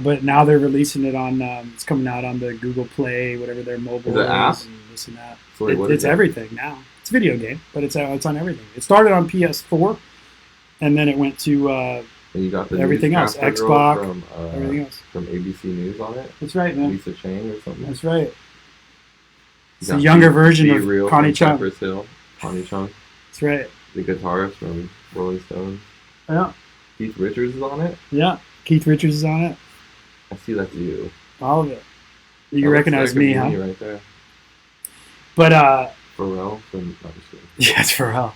[SPEAKER 1] but now they're releasing it on it's coming out on the Google Play, whatever their mobile
[SPEAKER 3] Is it app?
[SPEAKER 1] and this and that.
[SPEAKER 3] So wait, what is
[SPEAKER 1] It's
[SPEAKER 3] it?
[SPEAKER 1] everything now. It's a video game, but it's on everything. It started on PS4 and then it went to
[SPEAKER 3] And you got the
[SPEAKER 1] everything else,
[SPEAKER 3] newscaster girl
[SPEAKER 1] Xbox,
[SPEAKER 3] from,
[SPEAKER 1] everything else.
[SPEAKER 3] from ABC News on it.
[SPEAKER 1] That's right, man.
[SPEAKER 3] Lisa Chang or something.
[SPEAKER 1] That's right. It's
[SPEAKER 3] You
[SPEAKER 1] a
[SPEAKER 3] got
[SPEAKER 1] younger
[SPEAKER 3] Be
[SPEAKER 1] version of
[SPEAKER 3] Real
[SPEAKER 1] Connie
[SPEAKER 3] from
[SPEAKER 1] Chung.
[SPEAKER 3] Cypress Hill. Connie Chung,
[SPEAKER 1] That's right.
[SPEAKER 3] the guitarist from Rolling Stones.
[SPEAKER 1] Yeah.
[SPEAKER 3] Keith Richards is on it.
[SPEAKER 1] Yeah. Keith Richards is on it.
[SPEAKER 3] I see that's you.
[SPEAKER 1] All of it. You
[SPEAKER 3] That
[SPEAKER 1] can
[SPEAKER 3] looks
[SPEAKER 1] recognize
[SPEAKER 3] like
[SPEAKER 1] me,
[SPEAKER 3] a
[SPEAKER 1] huh?
[SPEAKER 3] meme right there.
[SPEAKER 1] But
[SPEAKER 3] Pharrell from. No, just kidding.
[SPEAKER 1] yeah, it's Pharrell.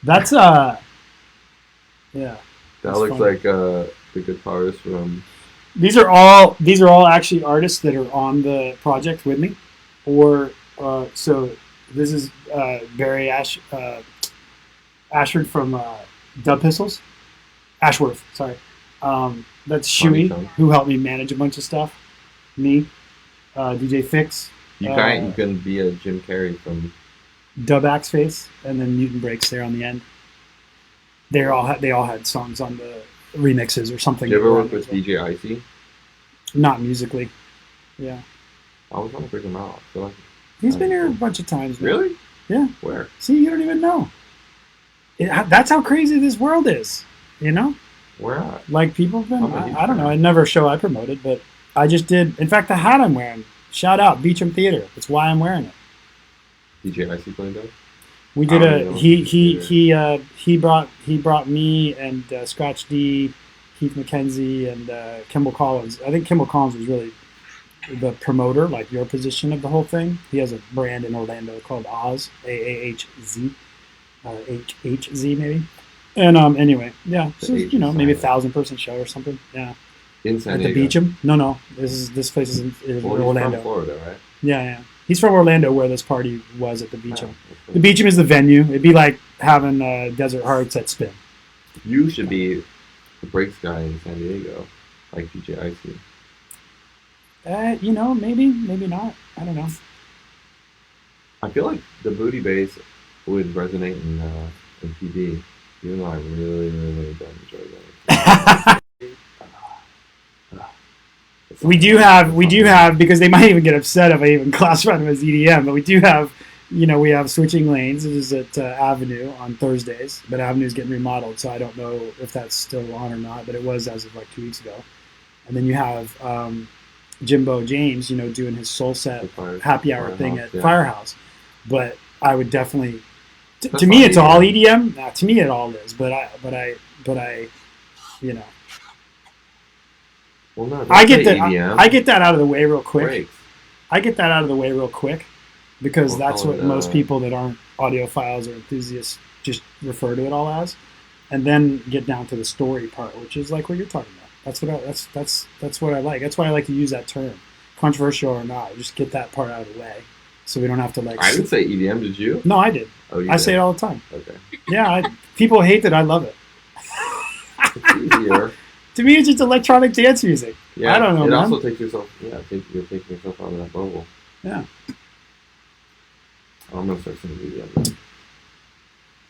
[SPEAKER 1] That's yeah.
[SPEAKER 3] That
[SPEAKER 1] It's
[SPEAKER 3] looks
[SPEAKER 1] funny.
[SPEAKER 3] like the guitarist from.
[SPEAKER 1] These are all actually artists that are on the project with me, or so this is Barry Ashford from Dub Pistols, Ashworth, sorry. That's
[SPEAKER 3] Connie
[SPEAKER 1] Shuey,
[SPEAKER 3] Chung.
[SPEAKER 1] who helped me manage a bunch of stuff. Me, DJ Fix,
[SPEAKER 3] You can be a Jim Carrey from.
[SPEAKER 1] Dub Axe Face, and then Mutant Breaks there on the end. They all had songs on the remixes or something.
[SPEAKER 3] Did you
[SPEAKER 1] that were
[SPEAKER 3] ever
[SPEAKER 1] on
[SPEAKER 3] work
[SPEAKER 1] there
[SPEAKER 3] with
[SPEAKER 1] as well.
[SPEAKER 3] DJ Icy?
[SPEAKER 1] Not musically. Yeah,
[SPEAKER 3] I was trying to figure him out. I feel like.
[SPEAKER 1] he's been here a bunch of times. Man.
[SPEAKER 3] Really?
[SPEAKER 1] Yeah.
[SPEAKER 3] Where?
[SPEAKER 1] See, you don't even know. That's how crazy this world is.
[SPEAKER 3] Where at?
[SPEAKER 1] Like, people have been.
[SPEAKER 3] I'm a huge
[SPEAKER 1] I don't know.
[SPEAKER 3] fan.
[SPEAKER 1] I never show I promoted, but I just did. In fact, the hat I'm wearing. Shout out Beecham Theater. That's why I'm wearing it.
[SPEAKER 3] DJ Icy playing dope?
[SPEAKER 1] We did
[SPEAKER 3] I don't know.
[SPEAKER 1] he brought me and Scratch D, Keith McKenzie, and Kimball Collins. I think Kimball Collins was really the promoter, like your position of the whole thing. He has a brand in Orlando called Oz, AAHZ, HHZ maybe. And anyway, yeah, so
[SPEAKER 3] The H is
[SPEAKER 1] maybe a
[SPEAKER 3] silent.
[SPEAKER 1] 1,000-person show or something. Yeah,
[SPEAKER 3] In San
[SPEAKER 1] at
[SPEAKER 3] Diego.
[SPEAKER 1] the Beecham. No, this place is in
[SPEAKER 3] Well, he's
[SPEAKER 1] Orlando.
[SPEAKER 3] from Florida, right?
[SPEAKER 1] Yeah. He's from Orlando, where this party was at the Beecham.
[SPEAKER 3] Oh, that's
[SPEAKER 1] The
[SPEAKER 3] cool.
[SPEAKER 1] Beecham is the venue. It'd be like having Desert Hearts at Spin.
[SPEAKER 3] You should be the breaks guy in San Diego, like DJ Icy.
[SPEAKER 1] Maybe not. I don't know.
[SPEAKER 3] I feel like the booty bass would resonate in PD, even though I really, really don't enjoy that.
[SPEAKER 1] We do have because they might even get upset if I even classify them as EDM, but we do have, we have Switching Lanes. It is at Avenue on Thursdays, but Avenue's getting remodeled, so I don't know if that's still on or not, but it was as of like 2 weeks ago. And then you have Jimbo James, doing his Soul Set happy hour thing at Firehouse. But I would definitely, to me, it's all EDM. To me, it all is. But I,
[SPEAKER 3] Well, no,
[SPEAKER 1] I get
[SPEAKER 3] that.
[SPEAKER 1] that. I get that out of the way real quick.
[SPEAKER 3] Breaks.
[SPEAKER 1] I get that out of the way real quick because
[SPEAKER 3] We'll
[SPEAKER 1] that's
[SPEAKER 3] call
[SPEAKER 1] what
[SPEAKER 3] it,
[SPEAKER 1] most people that aren't audiophiles or enthusiasts just refer to it all as, and then get down to the story part, which is like what you're talking about. That's what I like. That's why I like to use that term, controversial or not. Just get that part out of the way, so we don't have to like.
[SPEAKER 3] I didn't say EDM. Did you?
[SPEAKER 1] No, I did.
[SPEAKER 3] Oh, you
[SPEAKER 1] I
[SPEAKER 3] did.
[SPEAKER 1] say it all the time.
[SPEAKER 3] Okay.
[SPEAKER 1] Yeah, people hate it. I love it.
[SPEAKER 3] It's easier.
[SPEAKER 1] To me, it's just electronic dance music.
[SPEAKER 3] Yeah.
[SPEAKER 1] I don't know,
[SPEAKER 3] It
[SPEAKER 1] man.
[SPEAKER 3] also takes yourself. Yeah, I think you're taking yourself out of that bubble.
[SPEAKER 1] Yeah.
[SPEAKER 3] I'm gonna start singing EDM. Now.
[SPEAKER 1] I'm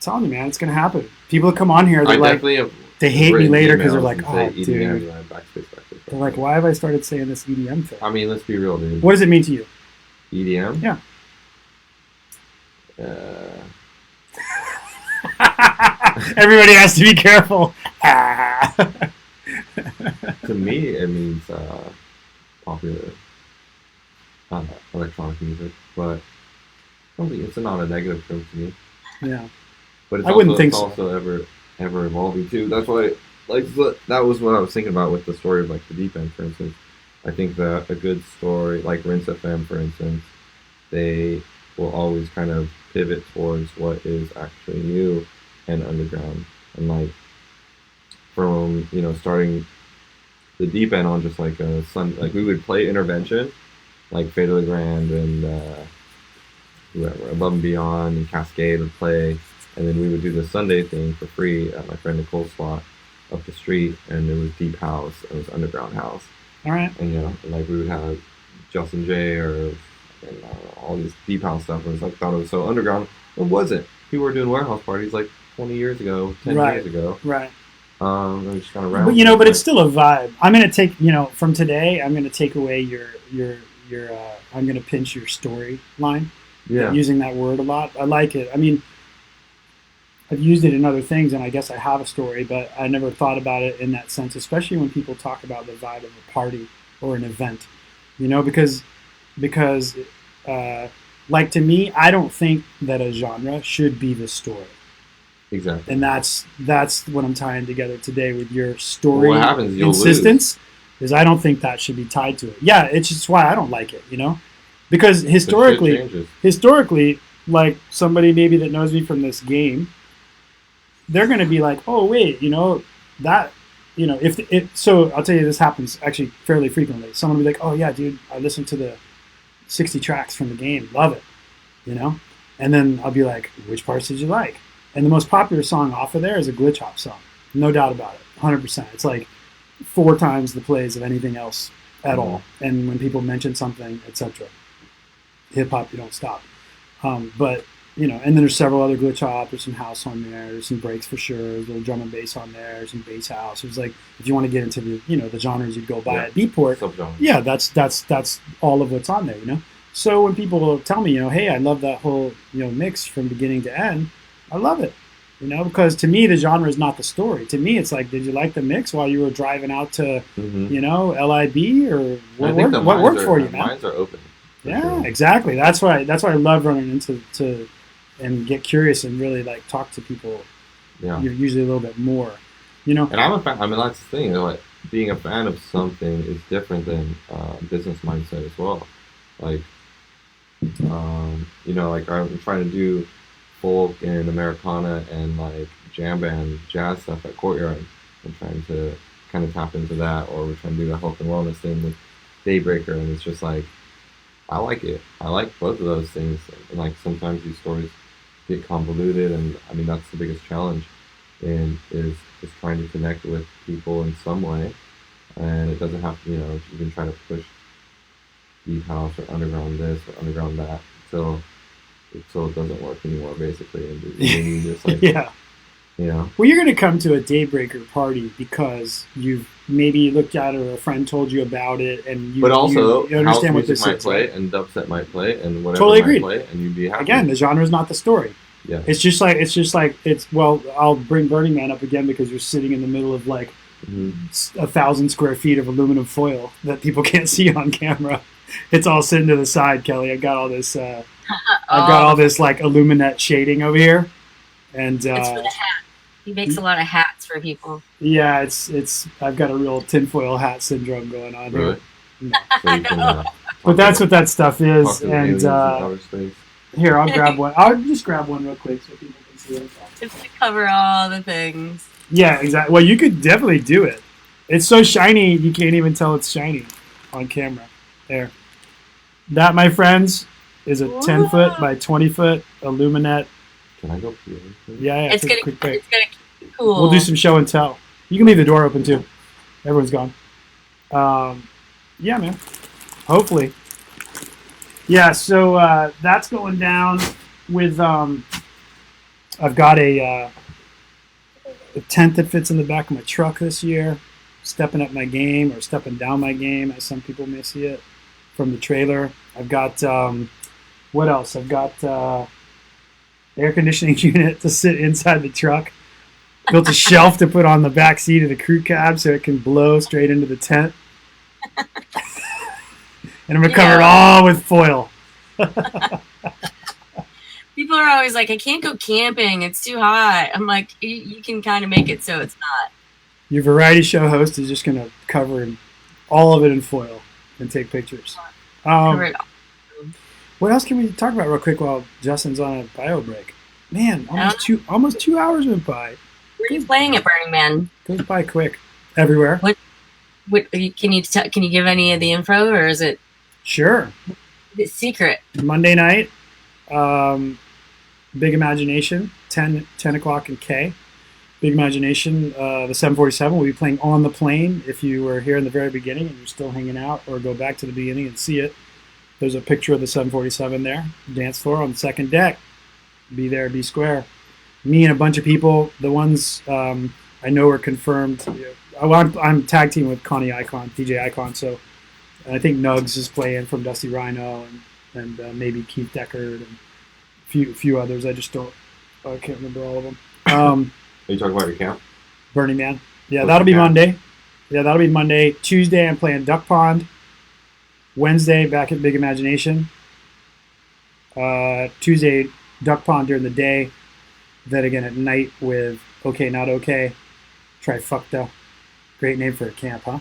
[SPEAKER 1] telling you, man, it's gonna happen. People that come on here,
[SPEAKER 3] I
[SPEAKER 1] they're like,
[SPEAKER 3] definitely have.
[SPEAKER 1] they hate me
[SPEAKER 3] written
[SPEAKER 1] later because they're
[SPEAKER 3] emails
[SPEAKER 1] like,
[SPEAKER 3] and
[SPEAKER 1] oh,
[SPEAKER 3] say
[SPEAKER 1] dude.
[SPEAKER 3] EDM, yeah, backspace.
[SPEAKER 1] They're like, why have I started saying this EDM thing?
[SPEAKER 3] I mean, let's be real, dude.
[SPEAKER 1] What does it mean to you?
[SPEAKER 3] EDM?
[SPEAKER 1] Yeah. Everybody has to be careful.
[SPEAKER 3] To me, it means popular electronic music, but I don't think it's not a negative term to me.
[SPEAKER 1] Yeah.
[SPEAKER 3] But it's
[SPEAKER 1] I
[SPEAKER 3] also,
[SPEAKER 1] wouldn't think
[SPEAKER 3] it's
[SPEAKER 1] so.
[SPEAKER 3] also ever evolving too. That's why, like, that was what I was thinking about with the story of like the Deep End, for instance. I think that a good story, like Rinse FM, for instance, they will always kind of pivot towards what is actually new and underground, and like from starting the Deep End on just like a like we would play Intervention, like Fate of the Grand and whoever Above and Beyond and Cascade would play, and then we would do the Sunday thing for free at my friend Nicole's spot up the street, and it was deep house, it was underground house.
[SPEAKER 1] All right.
[SPEAKER 3] And like we would have Justin J or all this deep house stuff. And I thought it was so underground. It wasn't. People were doing warehouse parties like 20 years ago, 10 years ago.
[SPEAKER 1] Right.
[SPEAKER 3] It was just kind of
[SPEAKER 1] But but it's still a vibe. I'm gonna take from today. I'm gonna take away your I'm gonna pinch your story line.
[SPEAKER 3] Yeah.
[SPEAKER 1] Using that word a lot. I like it. I mean, I've used it in other things, and I guess I have a story, but I never thought about it in that sense, especially when people talk about the vibe of a party or an event, because like to me, I don't think that a genre should be the story.
[SPEAKER 3] Exactly.
[SPEAKER 1] And that's what I'm tying together today with your story.
[SPEAKER 3] What happens, you'll
[SPEAKER 1] insistence is I don't think that should be tied to it. Yeah, it's just why I don't like it, because historically, like somebody maybe that knows me from this game, they're going to be like, oh wait, so I'll tell you, this happens actually fairly frequently. Someone will be like, oh yeah, dude, I listened to the 60 tracks from the game, love it, and then I'll be like, which parts did you like? And the most popular song off of there is a glitch hop song, no doubt about it, 100%. It's like 4 times the plays of anything else at all. And when people mention something, etc., hip hop, you don't stop. But and then there's several other glitch hop. There's some house on there. There's some breaks for sure. There's a little drum and bass on there. Some bass house. There's like, if you want to get into the the genres you'd go by at Beatport. Yeah, that's all of what's on there. So when people tell me, hey, I love that whole mix from beginning to end, I love it. Because to me the genre is not the story. To me, it's like, did you like the mix while you were driving out to LIB, or what worked for you, man?
[SPEAKER 3] Minds are open.
[SPEAKER 1] Yeah,
[SPEAKER 3] sure.
[SPEAKER 1] Exactly. That's why I love running into and get curious and really like talk to people.
[SPEAKER 3] Yeah.
[SPEAKER 1] You're usually a little bit more,
[SPEAKER 3] And I'm a fan. I mean, that's the thing. Like, being a fan of something is different than business mindset as well. Like, like I'm trying to do folk and Americana and like jam band jazz stuff at Courtyard. I'm trying to kind of tap into that, or we're trying to do the health and wellness thing with Daybreaker, and it's just like, I like it. I like both of those things. And like sometimes these stories get convoluted, and I mean that's the biggest challenge, and is trying to connect with people in some way. And it doesn't have to, you can try to push deep house or underground this or underground that until it doesn't work anymore, basically. And you just like Well, you're going to come to a Daybreaker party because you've maybe looked at it, or a friend told you about it, and you understand what this might
[SPEAKER 1] is.
[SPEAKER 3] Play,
[SPEAKER 1] right?
[SPEAKER 3] and dubstep might play, and whatever
[SPEAKER 1] totally
[SPEAKER 3] might
[SPEAKER 1] agreed.
[SPEAKER 3] play, and you'd be happy.
[SPEAKER 1] Again, the genre is not the story.
[SPEAKER 3] Yeah.
[SPEAKER 1] It's just like well, I'll bring Burning Man up again because you're sitting in the middle of like 1,000 square feet of aluminum foil that people can't see on camera. It's all sitting to the side, Kelly. I've got all this. I've got all this like Illuminette shading over here, and
[SPEAKER 2] it's for the hat. He makes a lot of hats for people.
[SPEAKER 1] Yeah, it's. I've got a real tinfoil hat syndrome going on
[SPEAKER 3] really?
[SPEAKER 1] Here. No. But that's what that stuff is, and here I'll grab one. I'll just grab one real quick so people can see it.
[SPEAKER 2] Just to cover all the things.
[SPEAKER 1] Yeah, exactly. Well, you could definitely do it. It's so shiny, you can't even tell it's shiny on camera. There. That, my friends, is a 10-foot by 20-foot Illuminate.
[SPEAKER 3] Can I go pee?
[SPEAKER 1] Yeah,
[SPEAKER 2] It's
[SPEAKER 1] take
[SPEAKER 2] gonna
[SPEAKER 1] a quick break.
[SPEAKER 2] keep it cool.
[SPEAKER 1] We'll do some show and tell. You can leave the door open too. Everyone's gone. Yeah, man. Hopefully. Yeah, so that's going down with. I've got a tent that fits in the back of my truck this year. Stepping up my game, or stepping down my game, as some people may see it, from the trailer. I've got what else? I've got air conditioning unit to sit inside the truck. Built a shelf to put on the back seat of the crew cab so it can blow straight into the tent. And I'm gonna cover it all with foil.
[SPEAKER 2] People are always like, I can't go camping. It's too hot. I'm like, you can kind of make it so it's not.
[SPEAKER 1] Your variety show host is just gonna cover all of it in foil and take pictures.
[SPEAKER 2] Cover it all.
[SPEAKER 1] What else can we talk about real quick while Justin's on a bio break? Man, almost 2 hours went by.
[SPEAKER 2] Where are you playing at Burning Man?
[SPEAKER 1] Goes by quick. Everywhere.
[SPEAKER 2] What can you give any of the info, or is it?
[SPEAKER 1] Sure.
[SPEAKER 2] It's secret.
[SPEAKER 1] Monday night, Big Imagination, 10 o'clock in K. Big Imagination, the 747 will be playing on the plane. If you were here in the very beginning and you're still hanging out, or go back to the beginning and see it, there's a picture of the 747 there, dance floor on the second deck. Be there, be square. Me and a bunch of people, the ones I know are confirmed. I'm tag team with Connie Icon, DJ Icon, so I think Nugs is playing from Dusty Rhino, and maybe Keith Deckard and a few others. I can't remember all of them.
[SPEAKER 3] Are you talking about your camp?
[SPEAKER 1] Burning Man. Yeah,
[SPEAKER 3] What's
[SPEAKER 1] that'll be
[SPEAKER 3] your camp?
[SPEAKER 1] Monday. Yeah, that'll be Monday. Tuesday, I'm playing Duck Pond. Wednesday, back at Big Imagination. Tuesday, Duck Pond during the day. Then again at night with Okay Not Okay. Trifecta. Great name for a camp, huh?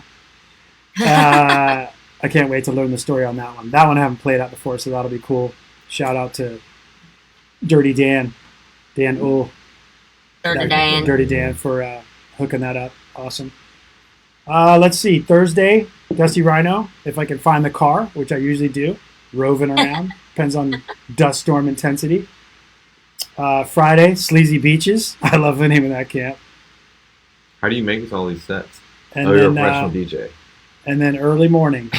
[SPEAKER 1] I can't wait to learn the story on that one. That one I haven't played out before, so that'll be cool. Shout out to Dirty Dan. Dirty Dan for hooking that up. Awesome. Let's see. Thursday, Dusty Rhino, if I can find the car, which I usually do, roving around. Depends on dust storm intensity. Friday, Sleazy Beaches. I love the name of that camp.
[SPEAKER 3] How do you make it to all these sets?
[SPEAKER 1] And
[SPEAKER 3] You're a
[SPEAKER 1] then,
[SPEAKER 3] professional DJ.
[SPEAKER 1] And then early morning,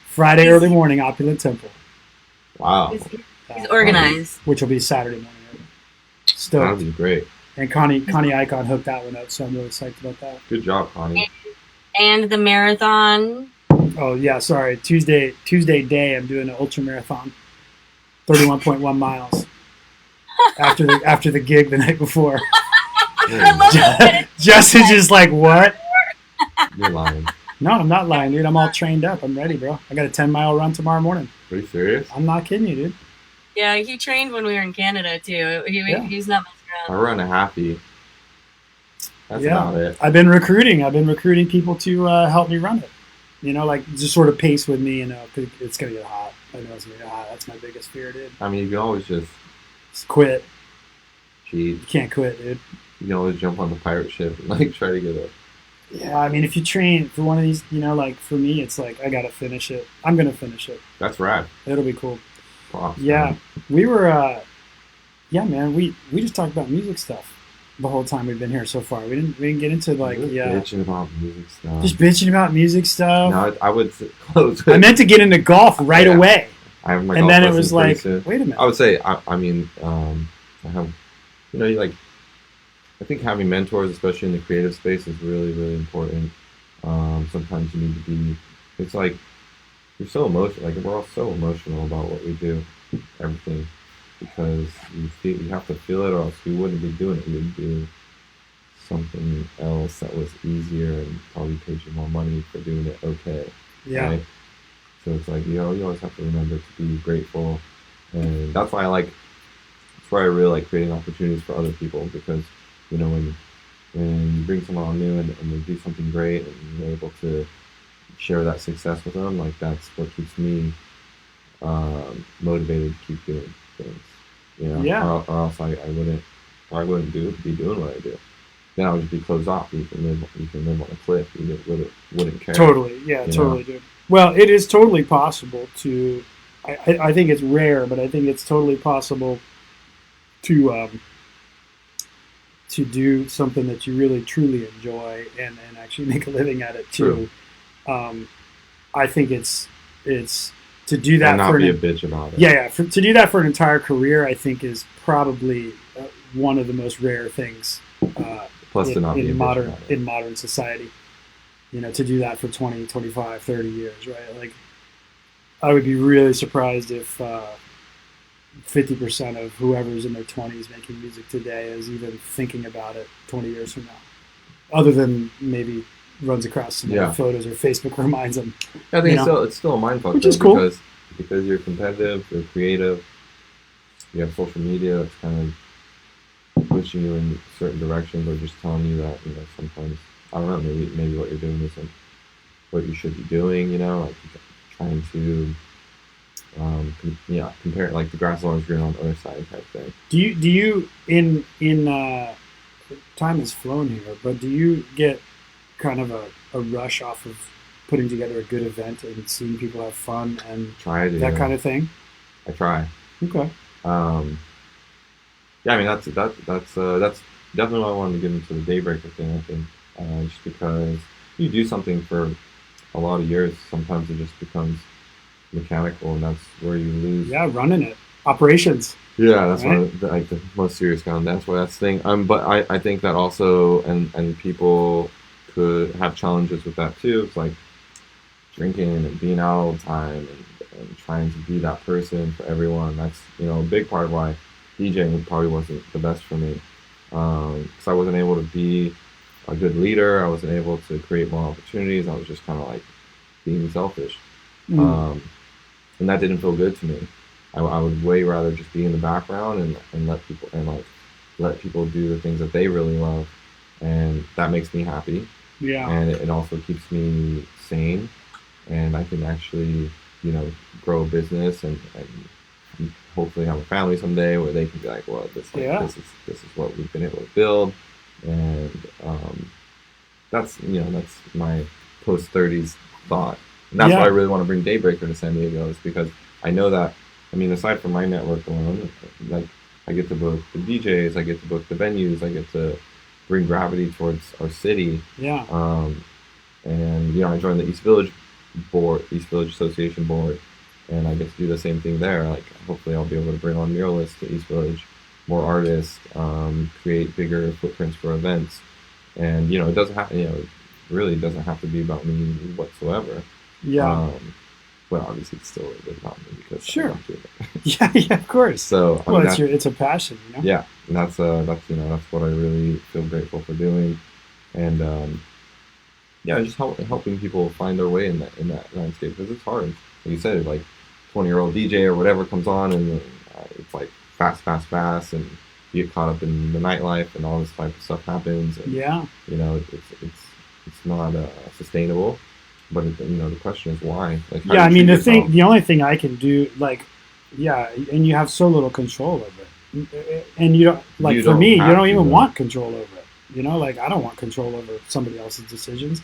[SPEAKER 1] Friday early morning, Opulent Temple.
[SPEAKER 3] Wow.
[SPEAKER 2] He's organized.
[SPEAKER 1] Which will be Saturday morning.
[SPEAKER 3] That
[SPEAKER 1] Stoked.
[SPEAKER 3] would be great.
[SPEAKER 1] And Connie Icon hooked that one up, so I'm really psyched about that.
[SPEAKER 3] Good job, Connie.
[SPEAKER 2] And the marathon.
[SPEAKER 1] Oh yeah, sorry. Tuesday day, I'm doing an ultra marathon, 31.1 miles. After the gig the night before. Justin's just like, what?
[SPEAKER 3] You're lying.
[SPEAKER 1] No, I'm not lying, dude. I'm all trained up. I'm ready, bro. I got a 10-mile run tomorrow morning.
[SPEAKER 3] Are you serious?
[SPEAKER 1] I'm not kidding you, dude.
[SPEAKER 2] Yeah, he trained when we were in Canada too. He's not messing
[SPEAKER 3] I
[SPEAKER 2] around.
[SPEAKER 3] run a halfie. That's
[SPEAKER 1] Yeah.
[SPEAKER 3] about it.
[SPEAKER 1] I've been recruiting people to help me run it. You know, like just sort of pace with me. You know, 'cause it's gonna get hot. I know it's gonna get hot. That's my biggest fear, dude.
[SPEAKER 3] I mean, you can always just
[SPEAKER 1] Quit.
[SPEAKER 3] cheat.
[SPEAKER 1] You can't quit, dude.
[SPEAKER 3] You can always jump on the pirate ship and like try to get a.
[SPEAKER 1] Yeah, I mean, if you train for one of these, you know, like for me, it's like I gotta finish it. I'm gonna finish it.
[SPEAKER 3] That's rad.
[SPEAKER 1] It'll be cool.
[SPEAKER 3] Props,
[SPEAKER 1] Yeah,
[SPEAKER 3] man.
[SPEAKER 1] we were. Yeah, man, we just talked about music stuff the whole time we've been here so far. We didn't get into like
[SPEAKER 3] Just bitching about music stuff.
[SPEAKER 1] just bitching about music stuff.
[SPEAKER 3] No, I would close.
[SPEAKER 1] I meant to get into golf right
[SPEAKER 3] Yeah.
[SPEAKER 1] away,
[SPEAKER 3] I have my
[SPEAKER 1] and
[SPEAKER 3] golf
[SPEAKER 1] then it
[SPEAKER 3] lessons
[SPEAKER 1] was
[SPEAKER 3] pretty
[SPEAKER 1] like,
[SPEAKER 3] soon.
[SPEAKER 1] wait a minute.
[SPEAKER 3] I would say, I mean, I have, you know, I think having mentors, especially in the creative space, is really, really important. Sometimes you need to be, it's like, you're so emotional, like we're all so emotional about what we do, everything, because you have to feel it or else we wouldn't be doing it. We'd do something else that was easier and probably paid you more money for doing it okay.
[SPEAKER 1] Yeah,
[SPEAKER 3] Right? So it's like, you always have to remember to be grateful. And that's why that's why I really like creating opportunities for other people, because, you know, when you bring someone on new and they do something great and you're able to share that success with them, like that's what keeps me motivated to keep doing things. You know?
[SPEAKER 1] Yeah.
[SPEAKER 3] Or else I wouldn't be doing what I do. Then I would just be closed off. You can live on a cliff. You wouldn't care.
[SPEAKER 1] totally. Yeah,
[SPEAKER 3] You
[SPEAKER 1] totally, dude. Well, it is totally possible to I think it's rare, but I think it's totally possible to do something that you really truly enjoy and actually make a living at it too. I think it's to do that
[SPEAKER 3] and not
[SPEAKER 1] for
[SPEAKER 3] be a bitch about it.
[SPEAKER 1] Yeah. To do that for an entire career, I think is probably one of the most rare things.
[SPEAKER 3] Plus, to not be a bitch about it.
[SPEAKER 1] In modern society, to do that for 20, 25, 30 years, right? Like, I would be really surprised if 50% of whoever's in their 20s making music today is even thinking about it 20 years from now, other than maybe runs across some other photos or Facebook reminds them.
[SPEAKER 3] I think it's still a mindfuck,
[SPEAKER 1] which is cool
[SPEAKER 3] because you're competitive, you're creative, you have social media that's kind of pushing you in certain directions, or just telling you that sometimes, I don't know, maybe what you're doing isn't what you should be doing. Like trying to compare, like the grass is always green on the other side type thing.
[SPEAKER 1] Do you in time has flown here, but do you get kind of a rush off of putting together a good event and seeing people have fun and that kind of thing?
[SPEAKER 3] I try.
[SPEAKER 1] Okay.
[SPEAKER 3] Yeah, I mean that's definitely why I wanted to get into the Daybreaker thing. I think just because you do something for a lot of years, sometimes it just becomes mechanical, and that's where you lose.
[SPEAKER 1] Yeah, running it, operations.
[SPEAKER 3] Yeah, that's one of the most serious kind of that's why that's the thing. But I think that also, and people could have challenges with that too. It's like drinking and being out all the time and trying to be that person for everyone. That's a big part of why DJing probably wasn't the best for me, because I wasn't able to be a good leader. I wasn't able to create more opportunities. I was just kind of like being selfish, and that didn't feel good to me. I would way rather just be in the background and let people do the things that they really love, and that makes me happy.
[SPEAKER 1] Yeah,
[SPEAKER 3] and it also keeps me sane, and I can actually grow a business and hopefully have a family someday where they can be like, well, this is what we've been able to build, and that's my post 30s thought, and that's why I really want to bring Daybreaker to San Diego, is because I know that, I mean, aside from my network alone, like I get to book the DJs, I get to book the venues, I get to bring gravity towards our city.
[SPEAKER 1] Yeah.
[SPEAKER 3] And I joined the East Village Association board, and I get to do the same thing there. Like, hopefully I'll be able to bring on muralists to East Village, more artists, create bigger footprints for events. And it doesn't have it really doesn't have to be about me whatsoever.
[SPEAKER 1] Yeah.
[SPEAKER 3] But obviously it's still a bit about me because
[SPEAKER 1] sure.
[SPEAKER 3] I'm doing it.
[SPEAKER 1] yeah, of course.
[SPEAKER 3] So
[SPEAKER 1] it's a passion,
[SPEAKER 3] Yeah, and that's what I really feel grateful for doing, and just helping people find their way in that landscape, because it's hard. Like you said, like 20-year-old DJ or whatever comes on, and it's like fast, and you get caught up in the nightlife, and all this type of stuff happens. And, it's not sustainable. But the question is why. Like,
[SPEAKER 1] I mean, the only thing I can do, and you have so little control over it, and you don't you don't even want control over it. Like, I don't want control over somebody else's decisions.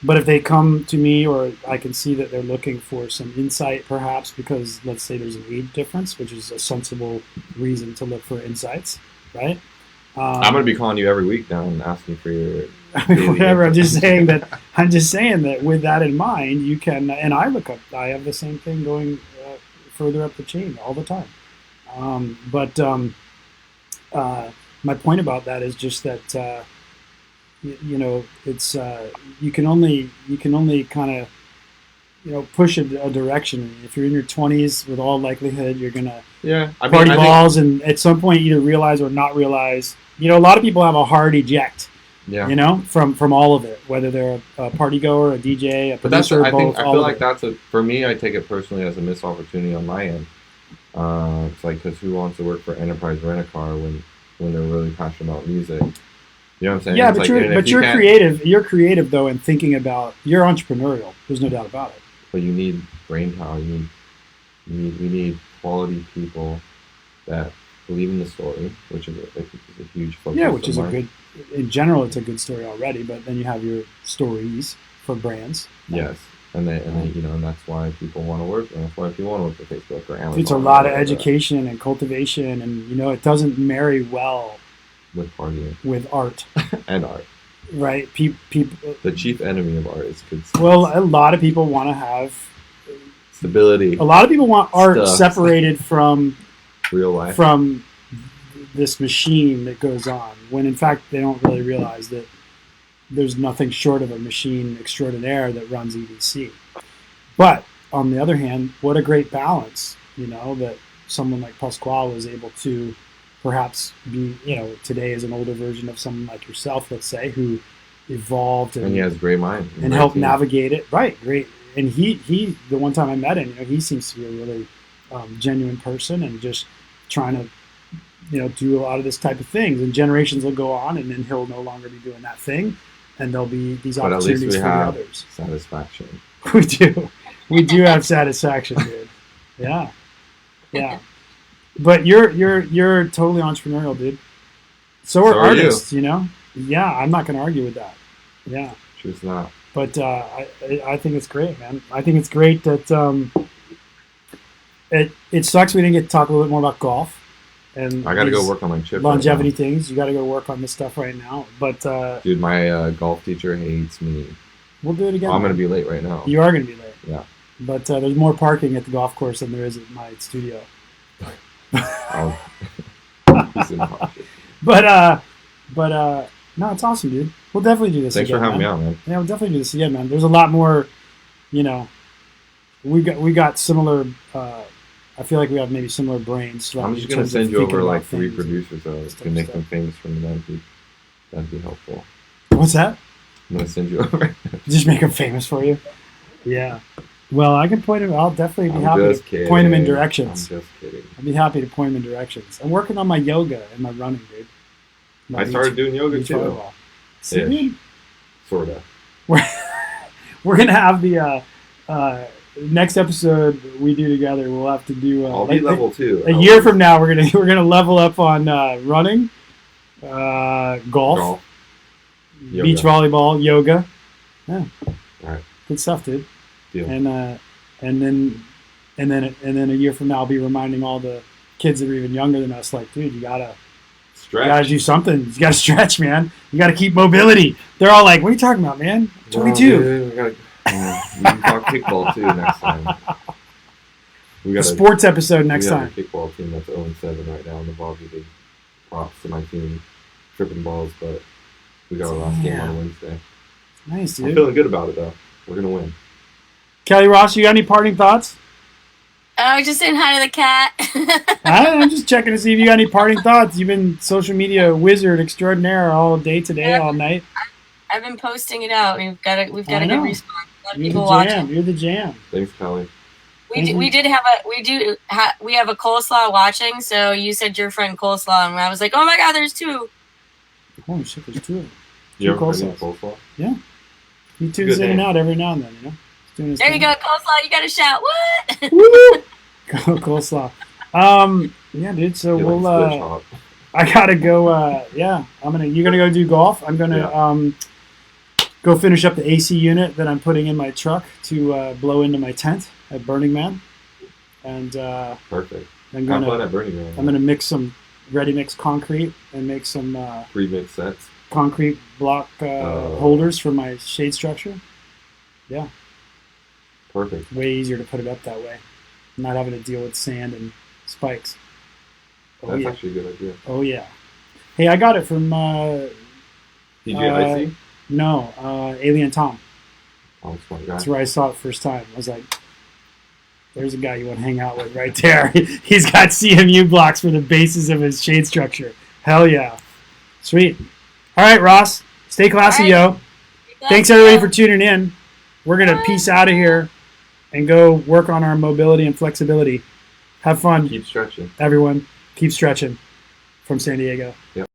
[SPEAKER 1] But if they come to me, or I can see that they're looking for some insight, perhaps because, let's say, there's an age difference, which is a sensible reason to look for insights, right?
[SPEAKER 3] I'm going to be calling you every week now and asking for your
[SPEAKER 1] whatever. I'm just saying that with that in mind, you can, and I have the same thing going further up the chain all the time. My point about that is just that it's you can only kind of push a direction. If you're in your 20s, with all likelihood, you're gonna party balls, and at some point either realize or not realize. A lot of people have a hard eject. Yeah. From all of it, whether they're a party goer, a DJ, a producer,
[SPEAKER 3] I feel like for me, I take it personally as a missed opportunity on my end. It's like, because who wants to work for Enterprise Rent-A-Car when they're really passionate about music? You know what I'm saying?
[SPEAKER 1] Yeah, but you're creative. You're creative though, and thinking about, you're entrepreneurial. There's no doubt about it.
[SPEAKER 3] But you need brain power. We need quality people that believe in the story, which is a huge focus.
[SPEAKER 1] Yeah, which is in general, it's a good story already, but then you have your stories for brands.
[SPEAKER 3] Yes. And and that's why people want to work, and that's why people want to work for Facebook or Amazon.
[SPEAKER 1] It's a lot of education and cultivation, and it doesn't marry well
[SPEAKER 3] with partying,
[SPEAKER 1] with art
[SPEAKER 3] and art.
[SPEAKER 1] Right? People.
[SPEAKER 3] The chief enemy of art is good.
[SPEAKER 1] Well, a lot of people want to have
[SPEAKER 3] stability.
[SPEAKER 1] A lot of people want art separated from
[SPEAKER 3] real life,
[SPEAKER 1] from this machine that goes on. When in fact they don't really realize that there's nothing short of a machine extraordinaire that runs EDC. But on the other hand, what a great balance, that someone like Pasquale was able to perhaps be, today is an older version of someone like yourself, let's say, who evolved and
[SPEAKER 3] he has a great mind
[SPEAKER 1] and helped navigate it. Right, great. And he the one time I met him, he seems to be a really genuine person and just trying to do a lot of this type of things. And generations will go on, and then he'll no longer be doing that thing. And there'll be these opportunities for the others.
[SPEAKER 3] Satisfaction.
[SPEAKER 1] We do have satisfaction, dude. Yeah. But you're totally entrepreneurial, dude. So are artists, Yeah, I'm not going to argue with that. Yeah.
[SPEAKER 3] Choose not.
[SPEAKER 1] But I think it's great, man. I think it's great that it sucks we didn't get to talk a little bit more about golf. And
[SPEAKER 3] I got to go work on my chip.
[SPEAKER 1] Longevity things. You got to go work on this stuff right now. But
[SPEAKER 3] dude, my golf teacher hates me.
[SPEAKER 1] We'll do it again.
[SPEAKER 3] I'm going to be late right now.
[SPEAKER 1] You are going to be late.
[SPEAKER 3] Yeah.
[SPEAKER 1] But there's more parking at the golf course than there is at my studio. But no, it's awesome, dude. We'll definitely do this.
[SPEAKER 3] Thanks
[SPEAKER 1] again,
[SPEAKER 3] for having me on, man.
[SPEAKER 1] Yeah, we'll definitely do this again, man. There's a lot more. We got similar. I feel like we have maybe similar brains.
[SPEAKER 3] I'm just gonna send you over like 3 producers though to make them famous from the that'd be helpful.
[SPEAKER 1] What's that?
[SPEAKER 3] I'm gonna send you over.
[SPEAKER 1] Just make them famous for you. Yeah. Well, I can point them. I'll definitely be happy to point them in directions.
[SPEAKER 3] I'm just kidding.
[SPEAKER 1] I'd be happy to point them in directions. I'm working on my yoga and my running, dude.
[SPEAKER 3] I started doing yoga too.
[SPEAKER 1] See,
[SPEAKER 3] sorta.
[SPEAKER 1] We're gonna have the next episode we do together. We'll have to do.
[SPEAKER 3] I'll be level 2.
[SPEAKER 1] A year from now, we're gonna level up on running, golf, beach volleyball, yoga. Yeah.
[SPEAKER 3] All right.
[SPEAKER 1] Good stuff, dude.
[SPEAKER 3] Deal.
[SPEAKER 1] And then a year from now, I'll be reminding all the kids that are even younger than us, like, dude, you gotta do something. You gotta stretch, man. You gotta keep mobility. They're all like, what are you talking about, man? 22.
[SPEAKER 3] Dude, we can talk kickball too next time. We got
[SPEAKER 1] a sports episode next time.
[SPEAKER 3] We have a kickball team that's 0-7 right now in the varsity league. Props to my team, tripping balls, but we got our last game on Wednesday.
[SPEAKER 1] Nice, dude.
[SPEAKER 3] I'm feeling good about it though. We're gonna win.
[SPEAKER 1] Kelly Ross, you got any parting thoughts?
[SPEAKER 2] I was just saying hi to the cat.
[SPEAKER 1] I'm just checking to see if you got any parting thoughts. You've been social media wizard extraordinaire all day today, all night. I've
[SPEAKER 2] been posting it out. We've got a good response. A lot of people watching.
[SPEAKER 1] You're the jam.
[SPEAKER 3] Thanks, Kelly.
[SPEAKER 2] We have a coleslaw watching. So you said your friend coleslaw, and I was like, oh my god, there's 2.
[SPEAKER 1] Holy shit, there's 2.
[SPEAKER 3] You ever coleslaw?
[SPEAKER 1] Yeah. He tunes in and out every now and then,
[SPEAKER 2] There you go, coleslaw. You got to shout. What?
[SPEAKER 1] Woo! Coleslaw. Yeah, dude. So we'll. I gotta go. Yeah, you're gonna go do golf. I'm gonna go finish up the AC unit that I'm putting in my truck to blow into my tent at Burning Man. And
[SPEAKER 3] perfect.
[SPEAKER 1] I'm gonna
[SPEAKER 3] at Burning Man.
[SPEAKER 1] I'm gonna mix some ready mix concrete and make some
[SPEAKER 3] pre-mix sets.
[SPEAKER 1] Concrete block holders for my shade structure. Yeah.
[SPEAKER 3] Perfect.
[SPEAKER 1] Way easier to put it up that way. Not having to deal with sand and spikes.
[SPEAKER 3] That's actually a good idea.
[SPEAKER 1] Oh, yeah. Hey, I got it from...
[SPEAKER 3] PGIC?
[SPEAKER 1] No, Alien Tom.
[SPEAKER 3] Oh, smart guy.
[SPEAKER 1] That's where I saw it first time. I was like, there's a guy you want to hang out with right there. He's got CMU blocks for the bases of his shade structure. Hell yeah. Sweet. All right, Ross. Stay classy, yo. Thanks, everybody, for tuning in. We're going to peace out of here and go work on our mobility and flexibility. Have fun.
[SPEAKER 3] Keep stretching.
[SPEAKER 1] Everyone, keep stretching from San Diego.
[SPEAKER 3] Yep.